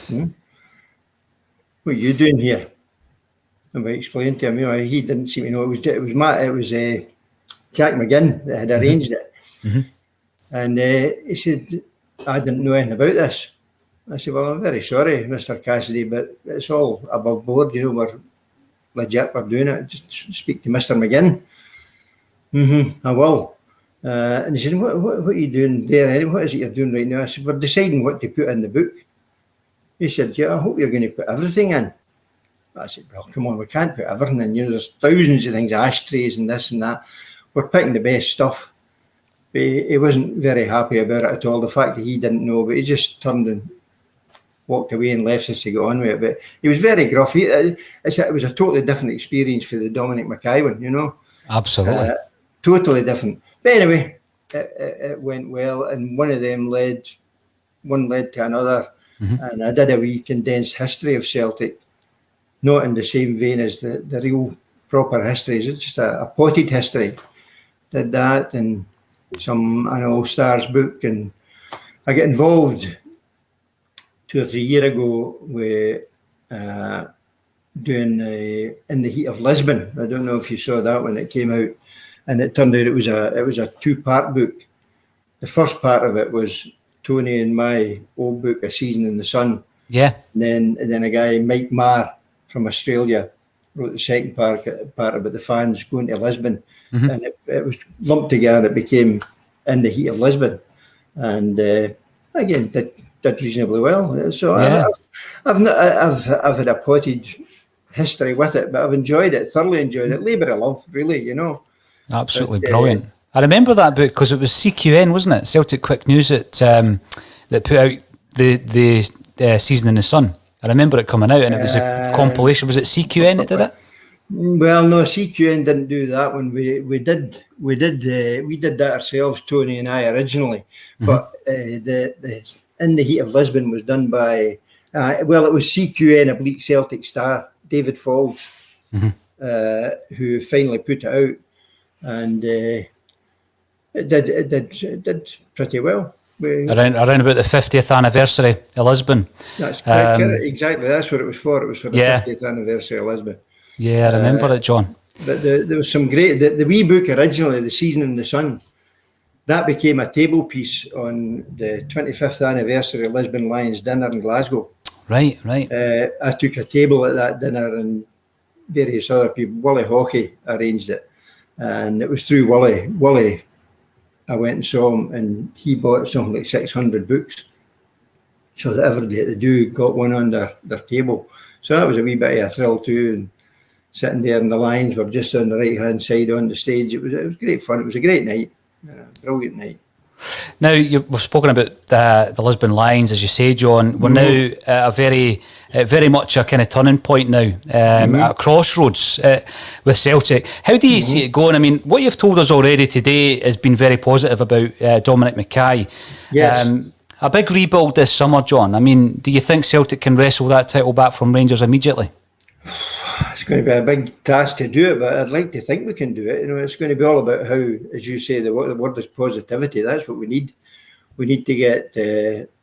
What are you doing here? And we explained to him, he didn't seem to know. It was Jack McGinn that had arranged it. Mm-hmm. And he said, I didn't know anything about this. I said, well, I'm very sorry, Mr. Cassidy, but it's all above board. We're legit, we're doing it. Just speak to Mr. McGinn. I will. And he said, what are you doing there? What is it you're doing right now? I said, we're deciding what to put in the book. He said, yeah, I hope you're going to put everything in. I said, well, come on, we can't put everything in. There's thousands of things, ashtrays and this and that. We're picking the best stuff. But he wasn't very happy about it at all. The fact that he didn't know, but he just turned and walked away and left us to go on with it. But he was very gruff. It was a totally different experience for the Dominic McKay one, Absolutely. Totally different. But anyway, it went well, and one led to another. And I did a wee condensed history of Celtic, not in the same vein as the real proper histories. It's just a potted history. Did that and an All-Stars book, and I got involved 2 or 3 years ago with doing In the Heat of Lisbon. I don't know if you saw that when it came out, and it turned out it was a 2-part book. The first part of it was Tony and my old book, A Season in the Sun. Yeah. And then a guy, Mike Marr from Australia, wrote the second part about the fans going to Lisbon. And it was lumped together. It became In the Heat of Lisbon, and again did reasonably well. So yeah. I've had a potted history with it, but I've enjoyed it, thoroughly enjoyed it. Labour of love, really, Absolutely brilliant. I remember that book because it was CQN, wasn't it? Celtic Quick News that put out the Season in the Sun. I remember it coming out, and it was a compilation. Was it CQN that did it? Well, no, CQN didn't do that one. We did that ourselves, Tony and I, originally. But the In the Heat of Lisbon was done by it was CQN, Oblique Celtic Star, David Falls, who finally put it out, and it did pretty well. Around about the 50th anniversary of Lisbon. That's correct. Exactly. That's what it was for. It was for the 50th anniversary of Lisbon. Yeah, I remember it, John. But there was some great... The wee book originally, The Season in the Sun, that became a table piece on the 25th anniversary of Lisbon Lions dinner in Glasgow. Right. I took a table at that dinner, and various other people. Wally Hockey arranged it, and it was through Wally. Wally, I went and saw him, and he bought something like 600 books, so that everybody had to do got one on their table. So that was a wee bit of a thrill too, and sitting there, and the Lions were just on the right-hand side on the stage. It was great fun. It was a great night, brilliant night. Now, we've spoken about the Lisbon Lions, as you say, John. We're now at very much a kind of turning point now, at a crossroads with Celtic. How do you see it going? I mean, what you've told us already today has been very positive about Dominic McKay. Yes. A big rebuild this summer, John. I mean, do you think Celtic can wrestle that title back from Rangers immediately? It's going to be a big task to do it, but I'd like to think we can do it. It's going to be all about how, as you say, the word is positivity. That's what we need. We need to get,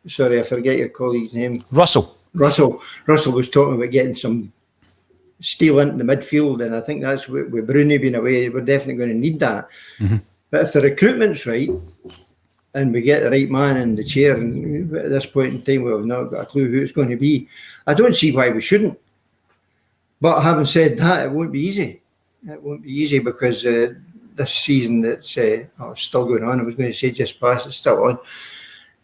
sorry, I forget your colleague's name. Russell was talking about getting some steel into the midfield, and I think that's with Bruni being away, we're definitely going to need that. But if the recruitment's right, and we get the right man in the chair, and at this point in time we've not got a clue who it's going to be, I don't see why we shouldn't. But having said that, it won't be easy. It won't be easy because this season that's still going on, I was going to say just past, it's still on.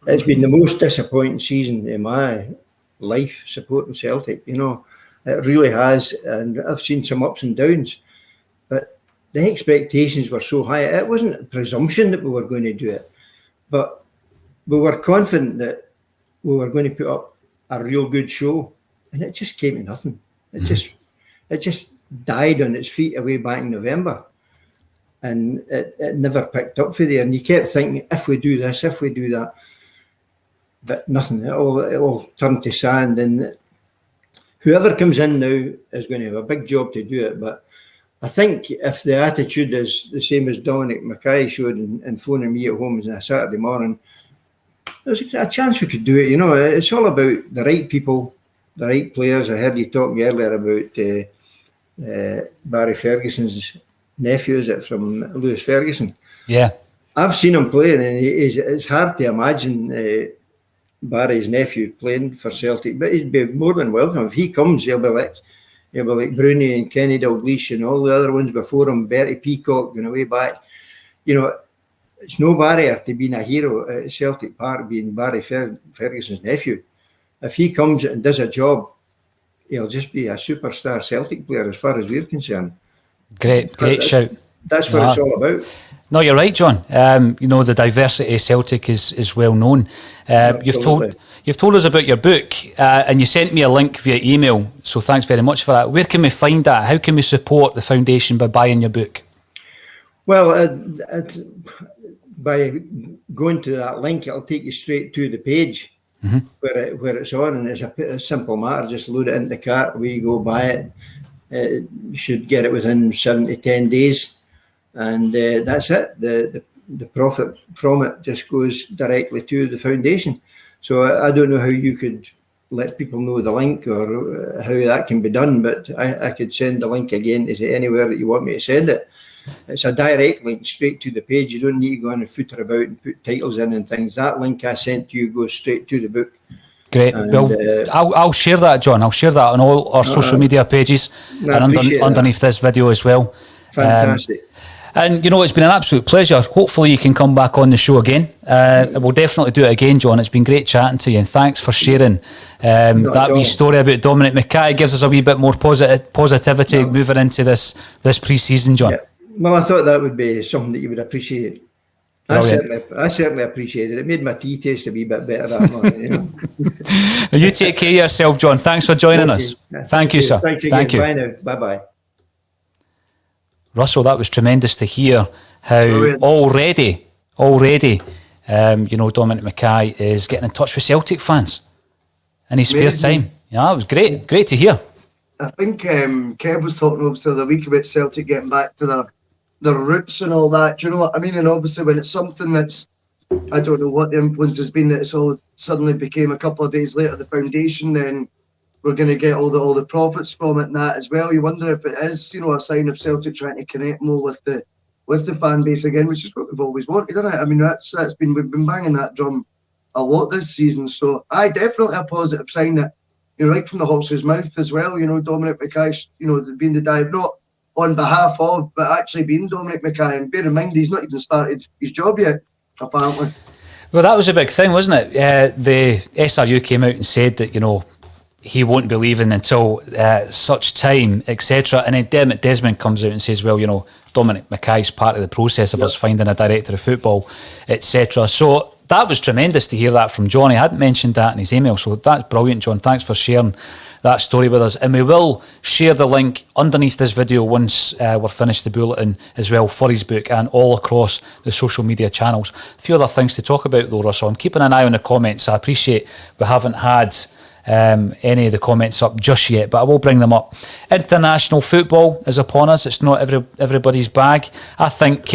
It's been the most disappointing season in my life supporting Celtic. It really has, and I've seen some ups and downs. But the expectations were so high. It wasn't a presumption that we were going to do it, but we were confident that we were going to put up a real good show, and it just came to nothing. It just died on its feet away back in November, and it never picked up for there. And you kept thinking, if we do this, if we do that, but nothing. It all turned to sand. And whoever comes in now is going to have a big job to do it. But I think if the attitude is the same as Dominic McKay showed in phoning me at home on a Saturday morning, there's a chance we could do it. It's all about the right people, the right players. I heard you talking earlier about Barry Ferguson's nephew, is it, from Lewis Ferguson? Yeah. I've seen him playing, and it's hard to imagine Barry's nephew playing for Celtic, but he'd be more than welcome. If he comes, he'll be like Bruni and Kenny Dalglish and all the other ones before him, Bertie Peacock going way back. You know, it's no barrier to being a hero at Celtic Park, being Barry Ferguson's nephew. If he comes and does a job, he'll just be a superstar Celtic player as far as we're concerned. Great shout. That's what it's all about. No, you're right, John. You know, the diversity of Celtic is well known. You've told us about your book, and you sent me a link via email, so thanks very much for that. Where can we find that? How can we support the foundation by buying your book? Well, by going to that link, it'll take you straight to the page where it's on, and it's a simple matter. Just load it in the cart, we go buy it. You should get it within 7 to 10 days. And that's it. The profit from it just goes directly to the foundation. So I don't know how you could let people know the link or how that can be done, but I could send the link again to anywhere that you want me to send it. It's a direct link straight to the page. You don't need to go on and footer about and put titles in and things. That link I sent to you goes straight to the book. Great. And, well, I'll share that, John. I'll share that on all our social media pages and underneath this video as well. Fantastic. And, you know, it's been an absolute pleasure. Hopefully you can come back on the show again. We'll definitely do it again, John. It's been great chatting to you, and thanks for sharing that wee story about Dominic McKay. Gives us a wee bit more positivity moving into this pre-season, John. Yeah. Well, I thought that would be something that you would appreciate. I certainly appreciate it. It made my tea taste a wee bit better that morning, you know. You take care of yourself, John. Thanks for joining us. Thank you, sir. Thanks again. Thank you. Bye now. Bye-bye. Russell, that was tremendous to hear how already, you know, Dominic McKay is getting in touch with Celtic fans in his spare time. Yeah, it was great to hear. I think Kev was talking obviously the other week about Celtic getting back to their roots and all that. Do you know what I mean? And obviously when it's something that's, I don't know what the influence has been, that it's all suddenly became a couple of days later the foundation, then we're going to get all the profits from it and that as well. You wonder if it is, you know, a sign of Celtic trying to connect more with the fan base again, which is what we've always wanted, isn't it? I mean, we've been banging that drum a lot this season. So definitely a positive sign that, you know, right from the horse's mouth as well. You know, Dominic McKay, you know, being the dive, not on behalf of, but actually being Dominic McKay. And bear in mind, he's not even started his job yet, apparently. Well, that was a big thing, wasn't it? The SRU came out and said that, you know, he won't be leaving until such time, etc. And then Dermot Desmond comes out and says, well, you know, Dominic McKay's part of the process of us finding a director of football, etc. So that was tremendous to hear that from John. He hadn't mentioned that in his email, so that's brilliant, John. Thanks for sharing that story with us. And we will share the link underneath this video once we're finished the bulletin as well for his book and all across the social media channels. A few other things to talk about though, Russell. I'm keeping an eye on the comments. I appreciate we haven't had any of the comments up just yet, but I will bring them up. International football is upon us. It's not everybody's bag. I think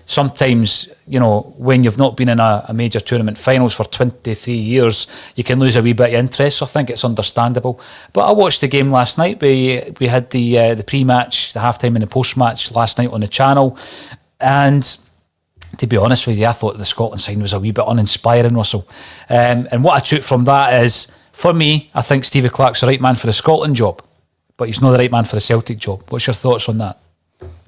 sometimes, you know, when you've not been in a major tournament finals for 23 years, you can lose a wee bit of interest. So I think it's understandable. But I watched the game last night. We had the pre-match, the half-time and the post-match last night on the channel. And to be honest with you, I thought the Scotland side was a wee bit uninspiring, Russell. And what I took from that is, for me, I think Stevie Clarke's the right man for the Scotland job, but he's not the right man for the Celtic job. What's your thoughts on that?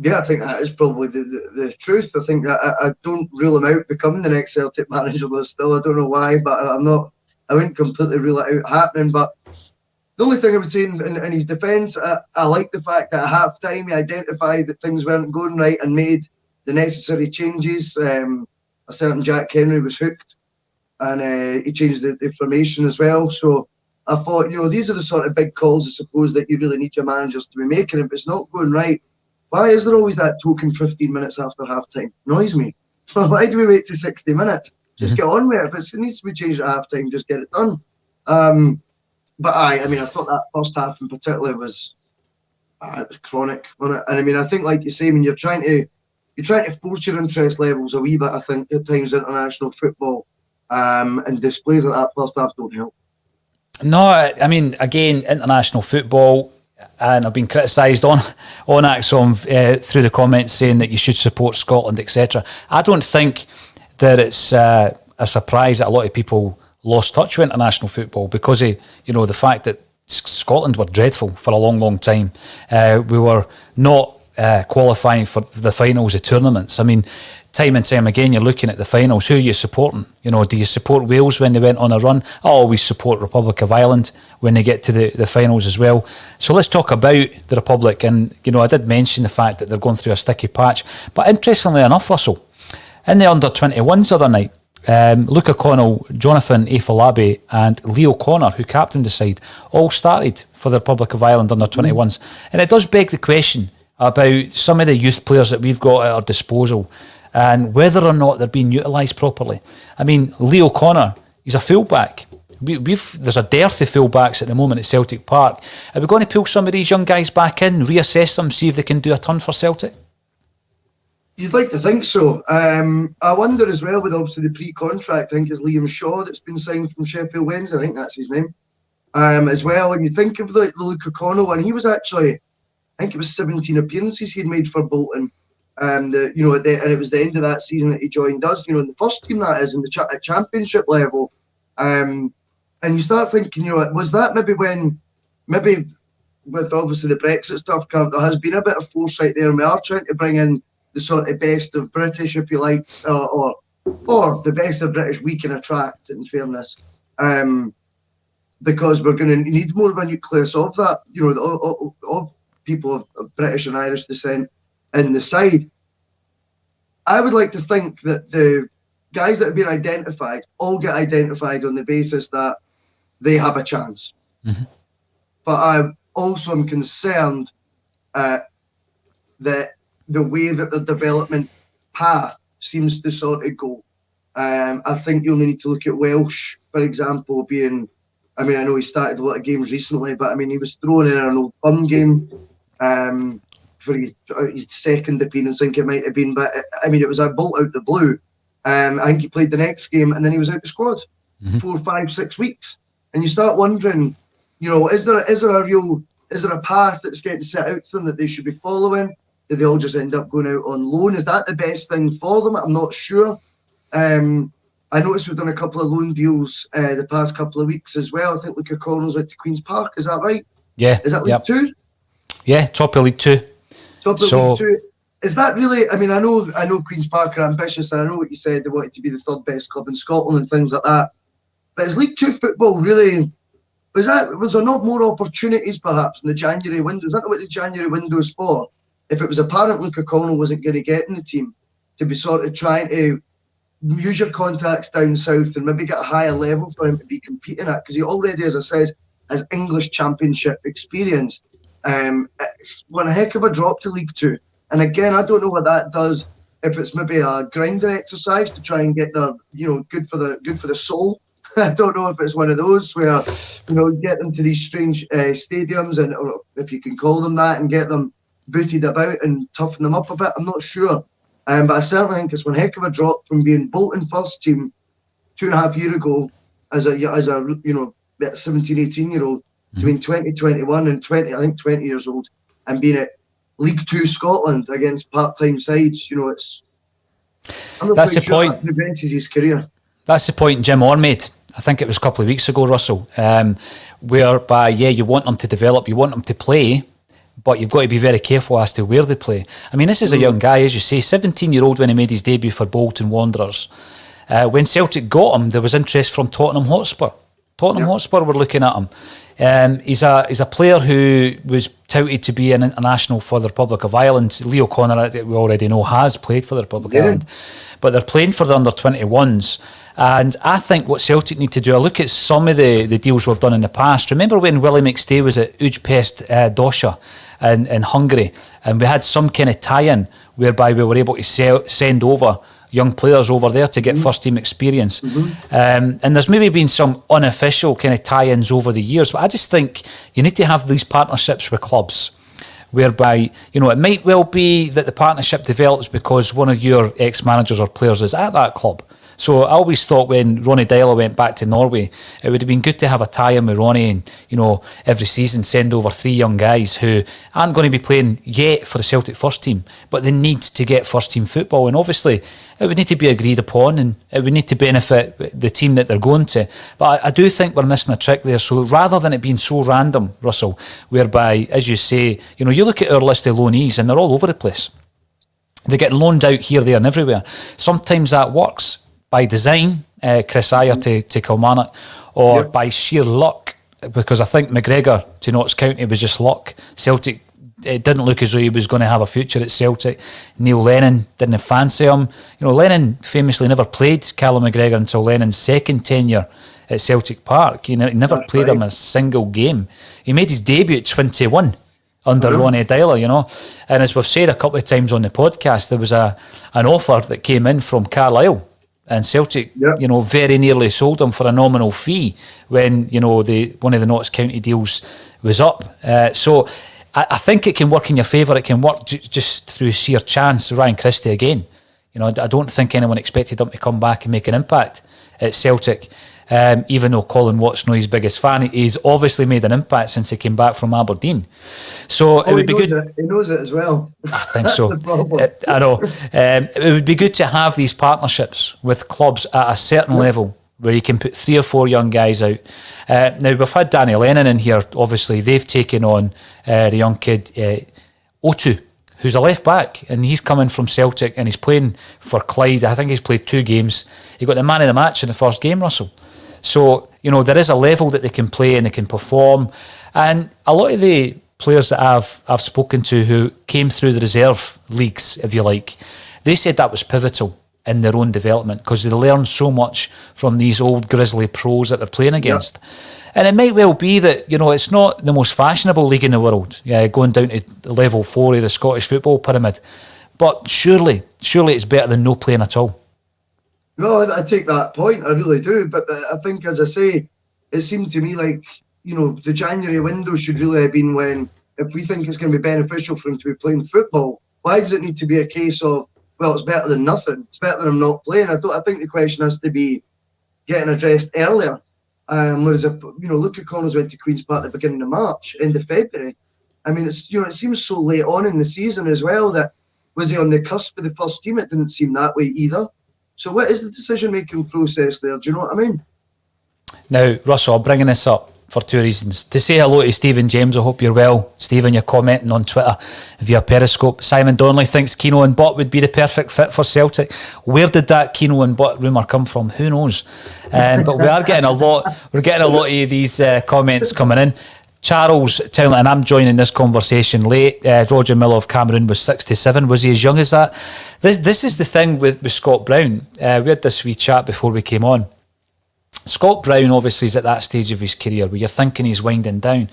Yeah, I think that is probably the truth. I think that I don't rule him out becoming the next Celtic manager though still. I don't know why, but I wouldn't completely rule it out happening. But the only thing I would say in his defence, I like the fact that at half time he identified that things weren't going right and made the necessary changes. A certain Jack Henry was hooked, and he changed the formation as well. So I thought, you know, these are the sort of big calls, I suppose, that you really need your managers to be making. If it's not going right, why is there always that token 15 minutes after half-time? Annoys me. Why do we wait to 60 minutes? Just get on with it. If it needs to be changed at half-time, just get it done. But I mean, I thought that first half in particular was chronic, wasn't it? And I mean, I think, like you say, when you're trying to force your interest levels a wee bit, I think at times international football and displays like that first half don't help. No, I mean, again, international football, and I've been criticised on ACSOM through the comments saying that you should support Scotland, etc. I don't think that it's a surprise that a lot of people lost touch with international football because of, the fact that Scotland were dreadful for a long, long time. We were not qualifying for the finals of tournaments. I mean, time and time again, you're looking at the finals. Who are you supporting? Do you support Wales when they went on a run? I always support Republic of Ireland when they get to the finals as well. So let's talk about the Republic. And, I did mention the fact that they're going through a sticky patch. But interestingly enough, Russell, in the under-21s the other night, Luke O'Connell, Jonathan Afolabi and Leo Connor, who captained the side, all started for the Republic of Ireland under-21s. And it does beg the question about some of the youth players that we've got at our disposal and whether or not they're being utilised properly. I mean, Leo Connor, he's a fullback. There's a dearth of fullbacks at the moment at Celtic Park. Are we going to pull some of these young guys back in, reassess them, see if they can do a turn for Celtic? You'd like to think so. I wonder as well with obviously the pre-contract, I think it's Liam Shaw that's been signed from Sheffield Wednesday, I think that's his name. As well, when you think of the Luke O'Connell one, he was actually, I think it was 17 appearances he'd made for Bolton. And it was the end of that season that he joined us, in the first team that is, in the at championship level. And you start thinking, was that maybe with obviously the Brexit stuff, there has been a bit of foresight there, and we are trying to bring in the sort of best of British, if you like, or the best of British we can attract, in fairness. Because we're going to need more of a nucleus of that, of people of British and Irish descent in the side. I would like to think that the guys that have been identified all get identified on the basis that they have a chance. Mm-hmm. But I also am concerned that the way that the development path seems to sort of go. I think you only need to look at Welsh, for example, I know he started a lot of games recently, but he was thrown in an Old Firm game for his second appearance, I think it might have been, but it was a bolt out the blue. I think he played the next game and then he was out the squad 4, 5, 6 weeks. And you start wondering, is there a path that's getting set out to them that they should be following? Do they all just end up going out on loan? Is that the best thing for them? I'm not sure. I noticed we've done a couple of loan deals the past couple of weeks as well. I think Luke O'Connell's went to Queen's Park, is that right? Yeah. Is that League 2? Yeah, top of League 2. League 2. Is that really, I know Queen's Park are ambitious, and I know what you said, they wanted to be the third best club in Scotland and things like that. But is League 2 football really, was there not more opportunities perhaps in the January window? Is that what the January window is for? If it was apparent Luke O'Connell wasn't going to get in the team, to be sort of trying to use your contacts down south and maybe get a higher level for him to be competing at, because he already, as I said, has English Championship experience. It's one a heck of a drop to League 2. And again, I don't know what that does, if it's maybe a grinder exercise to try and get their, good for the soul. I don't know if it's one of those where, get them to these strange stadiums, or if you can call them that, and get them booted about and toughen them up a bit. I'm not sure. But I certainly think it's one heck of a drop from being Bolton first team 2.5 years ago as a 17, 18 year old, to being 20, 21 and 20 years old, and being at League 2 Scotland against part-time sides. I'm not That's quite the sure point. that advances his career. That's the point Jim Orr made. I think it was a couple of weeks ago, Russell, whereby, you want them to develop, you want them to play, but you've got to be very careful as to where they play. This is a young guy, as you say, 17-year-old when he made his debut for Bolton Wanderers. When Celtic got him, there was interest from Tottenham Hotspur. Hotspur were looking at him. He's a player who was touted to be an international for the Republic of Ireland. Leo Connor, we already know, has played for the Republic of Ireland. But they're playing for the under-21s. And I think what Celtic need to do, I look at some of the deals we've done in the past. Remember when Willie McStay was at Ujpest Dosha in Hungary, and we had some kind of tie-in whereby we were able to send over young players over there to get first team experience. And there's maybe been some unofficial kind of tie-ins over the years, but I just think you need to have these partnerships with clubs whereby, it might well be that the partnership develops because one of your ex-managers or players is at that club. So I always thought when Ronnie Deila went back to Norway, it would have been good to have a tie-in with Ronnie and, every season send over 3 young guys who aren't going to be playing yet for the Celtic first team, but they need to get first team football. And obviously it would need to be agreed upon and it would need to benefit the team that they're going to. But I do think we're missing a trick there. So rather than it being so random, Russell, whereby, as you say, you look at our list of loanees and they're all over the place. They get loaned out here, there and everywhere. Sometimes that works by design, Kris Ajer to Kilmarnock, or by sheer luck, because I think McGregor to Notts County was just luck. Celtic, it didn't look as though he was going to have a future at Celtic. Neil Lennon didn't fancy him. Lennon famously never played Callum McGregor until Lennon's second tenure at Celtic Park. He never played him a single game. He made his debut at 21 under Ronnie Deila, And as we've said a couple of times on the podcast, there was an offer that came in from Carlisle, and Celtic, very nearly sold him for a nominal fee when, one of the Notts County deals was up. So I think it can work in your favour. It can work just through sheer chance. Ryan Christie again. I don't think anyone expected him to come back and make an impact at Celtic. Even though Colin Watt's not his biggest fan, he's obviously made an impact since he came back from Aberdeen. So it would be good. He knows it as well. I think so. I know. It would be good to have these partnerships with clubs at a certain level where you can put 3 or 4 young guys out. Now, we've had Danny Lennon in here. Obviously, they've taken on the young kid, Otu, who's a left back, and he's coming from Celtic and he's playing for Clyde. I think he's played 2 games. He got the man of the match in the first game, Russell. So, there is a level that they can play and they can perform. And a lot of the players that I've spoken to who came through the reserve leagues, if you like, they said that was pivotal in their own development because they learn so much from these old grizzly pros that they're playing against. And it might well be that, it's not the most fashionable league in the world, going down to level 4 of the Scottish football pyramid. But surely it's better than no playing at all. No, I take that point, I really do. But I think, as I say, it seemed to me like, the January window should really have been when, if we think it's going to be beneficial for him to be playing football, why does it need to be a case of, well, it's better than nothing, it's better than him not playing? I think the question has to be getting addressed earlier. Whereas, Luca Collins went to Queen's Park at the beginning of March, end of February. I mean, it's it seems so late on in the season as well that, was he on the cusp of the first team? It didn't seem that way either. So what is the decision-making process there? Do you know what I mean? Now, Russell, I'm bringing this up for 2 reasons. To say hello to Stephen James, I hope you're well. Stephen, you're commenting on Twitter via Periscope. Simon Donnelly thinks Keano and Butt would be the perfect fit for Celtic. Where did that Keano and Butt rumour come from? Who knows? But we are getting a lot. We're getting a lot of these comments coming in. Charles Townley, and I'm joining this conversation late. Roger Miller of Cameroon was 67. Was he as young as that? This is the thing with Scott Brown. We had this wee chat before we came on. Scott Brown obviously is at that stage of his career where you're thinking he's winding down.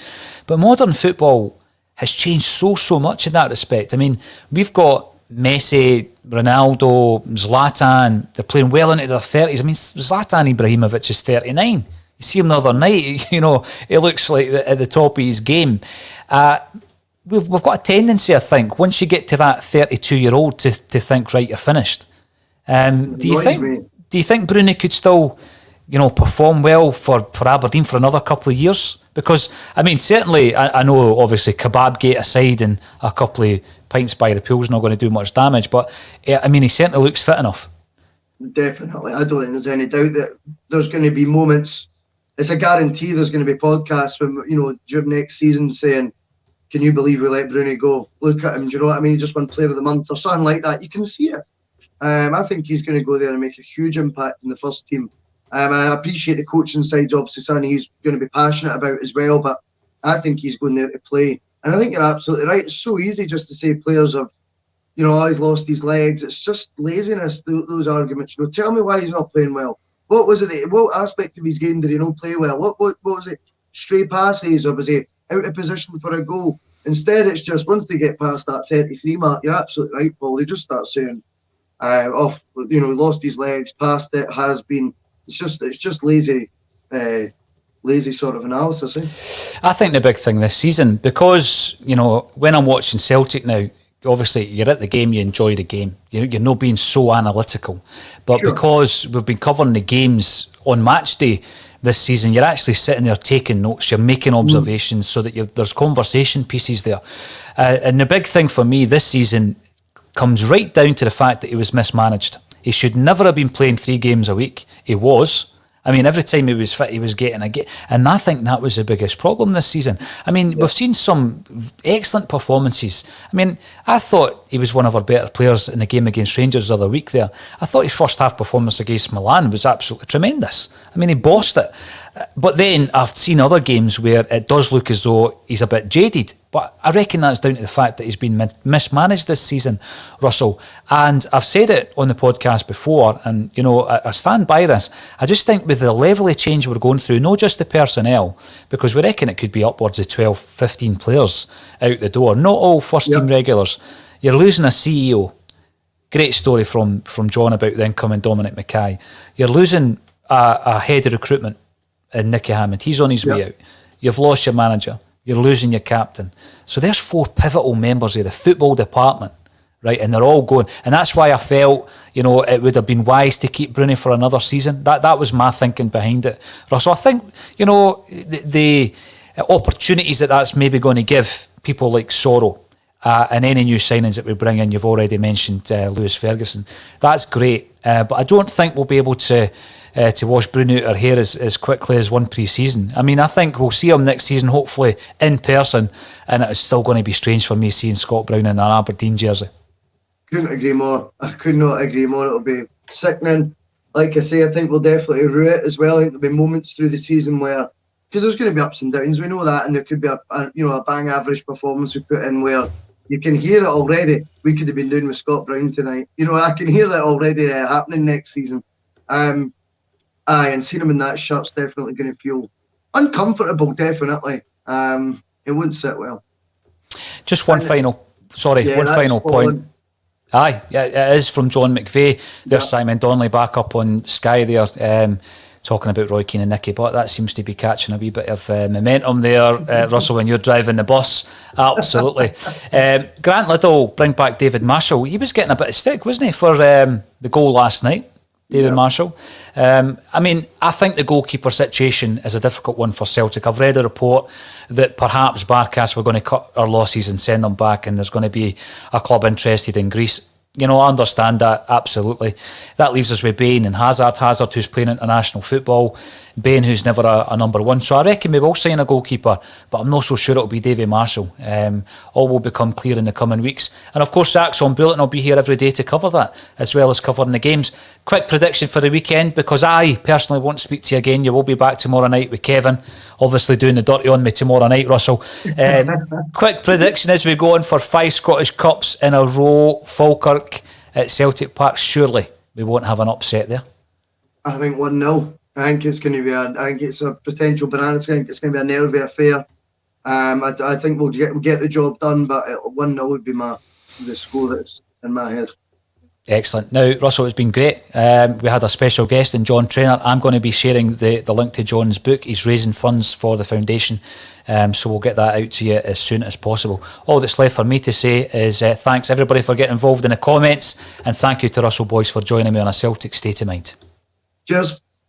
But modern football has changed so much in that respect. I mean, we've got Messi, Ronaldo, Zlatan. They're playing well into their 30s. I mean, Zlatan Ibrahimovic is 39. You see him the other night, he looks like at the top of his game. We've got a tendency, I think, once you get to that 32-year-old to think, right, you're finished. Do you think Bruni could still, perform well for Aberdeen for another couple of years? Because, I mean, certainly, I know, obviously, Kebab Gate aside and a couple of pints by the pool's not going to do much damage, but, I mean, he certainly looks fit enough. Definitely. I don't think there's any doubt that there's going to be moments. It's a guarantee there's going to be podcasts when, during next season saying, can you believe we let Bruni go? Look at him, do you know what I mean? He just won Player of the Month or something like that. You can see it. I think he's going to go there and make a huge impact in the first team. I appreciate the coaching side, obviously, something he's going to be passionate about as well, but I think he's going there to play. And I think you're absolutely right. It's so easy just to say players have, he's lost his legs. It's just laziness, those arguments. Tell me why he's not playing well. What was it? What aspect of his game did he not play well? What was it? Stray passes, or was he out of position for a goal? Instead, it's just once they get past that 33 mark, you're absolutely right, Paul. They just start saying, lost his legs, past it, has been. It's just lazy sort of analysis. I think the big thing this season, because when I'm watching Celtic now, obviously you're at the game, you enjoy the game. You're not being so analytical. But because we've been covering the games on match day this season, you're actually sitting there taking notes, you're making observations so that there's conversation pieces there. And the big thing for me this season comes right down to the fact that he was mismanaged. He should never have been playing 3 games a week. He was. I mean, every time he was fit, he was getting a game. And I think that was the biggest problem this season. I mean, we've seen some excellent performances. I mean, I thought he was one of our better players in the game against Rangers the other week there. I thought his first half performance against Milan was absolutely tremendous. I mean, he bossed it. But then I've seen other games where it does look as though he's a bit jaded. But I reckon that's down to the fact that he's been mismanaged this season, Russell. And I've said it on the podcast before, and, you know, I stand by this. I just think with the level of change we're going through, not just the personnel, because we reckon it could be upwards of 12, 15 players out the door, not all first-team regulars. You're losing a CEO. Great story from John about the incoming Dominic McKay. You're losing a head of recruitment in Nicky Hammond. He's on his way out. You've lost your manager. You're losing your captain. So there's 4 pivotal members of the football department, right? And they're all going. And that's why I felt, you know, it would have been wise to keep Bruni for another season. That was my thinking behind it, Russell. I think, you know, the opportunities that's maybe going to give people like Sorrow and any new signings that we bring in. You've already mentioned Lewis Ferguson. That's great. But I don't think we'll be able to wash Bruni out our hair as quickly as one pre-season. I mean, I think we'll see him next season, hopefully in person, and it's still going to be strange for me seeing Scott Brown in an Aberdeen jersey. Couldn't agree more. I could not agree more. It'll be sickening. Like I say, I think we'll definitely rue it as well. I think there'll be moments through the season where, because there's going to be ups and downs, we know that, and there could be a bang average performance we put in where you can hear it already. We could have been doing with Scott Brown tonight. You know, I can hear that already happening next season. And seeing him in that shirt's definitely going to feel uncomfortable, definitely. It wouldn't sit well. Just one final point. Aye, yeah, it is from John McVeigh. There's Simon Donnelly back up on Sky there, talking about Roy Keane and Nicky, but that seems to be catching a wee bit of momentum there, Russell, when you're driving the bus. Absolutely. Grant Liddell, bring back David Marshall. He was getting a bit of stick, wasn't he, for the goal last night? David Marshall. I mean, I think the goalkeeper situation is a difficult one for Celtic. I've read a report that perhaps Barkas were going to cut our losses and send them back, and there's going to be a club interested in Greece. You know, I understand that, absolutely. That leaves us with Bain and Hazard. Hazard, who's playing international football. Bain, who's never a number one. So I reckon we will sign a goalkeeper, but I'm not so sure it'll be David Marshall. All will become clear in the coming weeks. And of course, the ACSOM Bulletin will be here every day to cover that, as well as covering the games. Quick prediction for the weekend, because I personally won't speak to you again. You will be back tomorrow night with Kevin, obviously doing the dirty on me tomorrow night, Russell. Quick prediction as we go on for 5 Scottish Cups in a row. Falkirk at Celtic Park. Surely we won't have an upset there. I think 1-0. I think it's going to be I think it's a potential banana. I think it's going to be a nervy affair. I think we'll get the job done, but 1-0 would be the score that's in my head. Excellent. Now, Russell, it's been great. We had a special guest in John Traynor. I'm going to be sharing the link to John's book. He's raising funds for the foundation, so we'll get that out to you as soon as possible. All that's left for me to say is thanks everybody for getting involved in the comments, and thank you to Russell Boyce for joining me on A Celtic State of Mind. Cheers.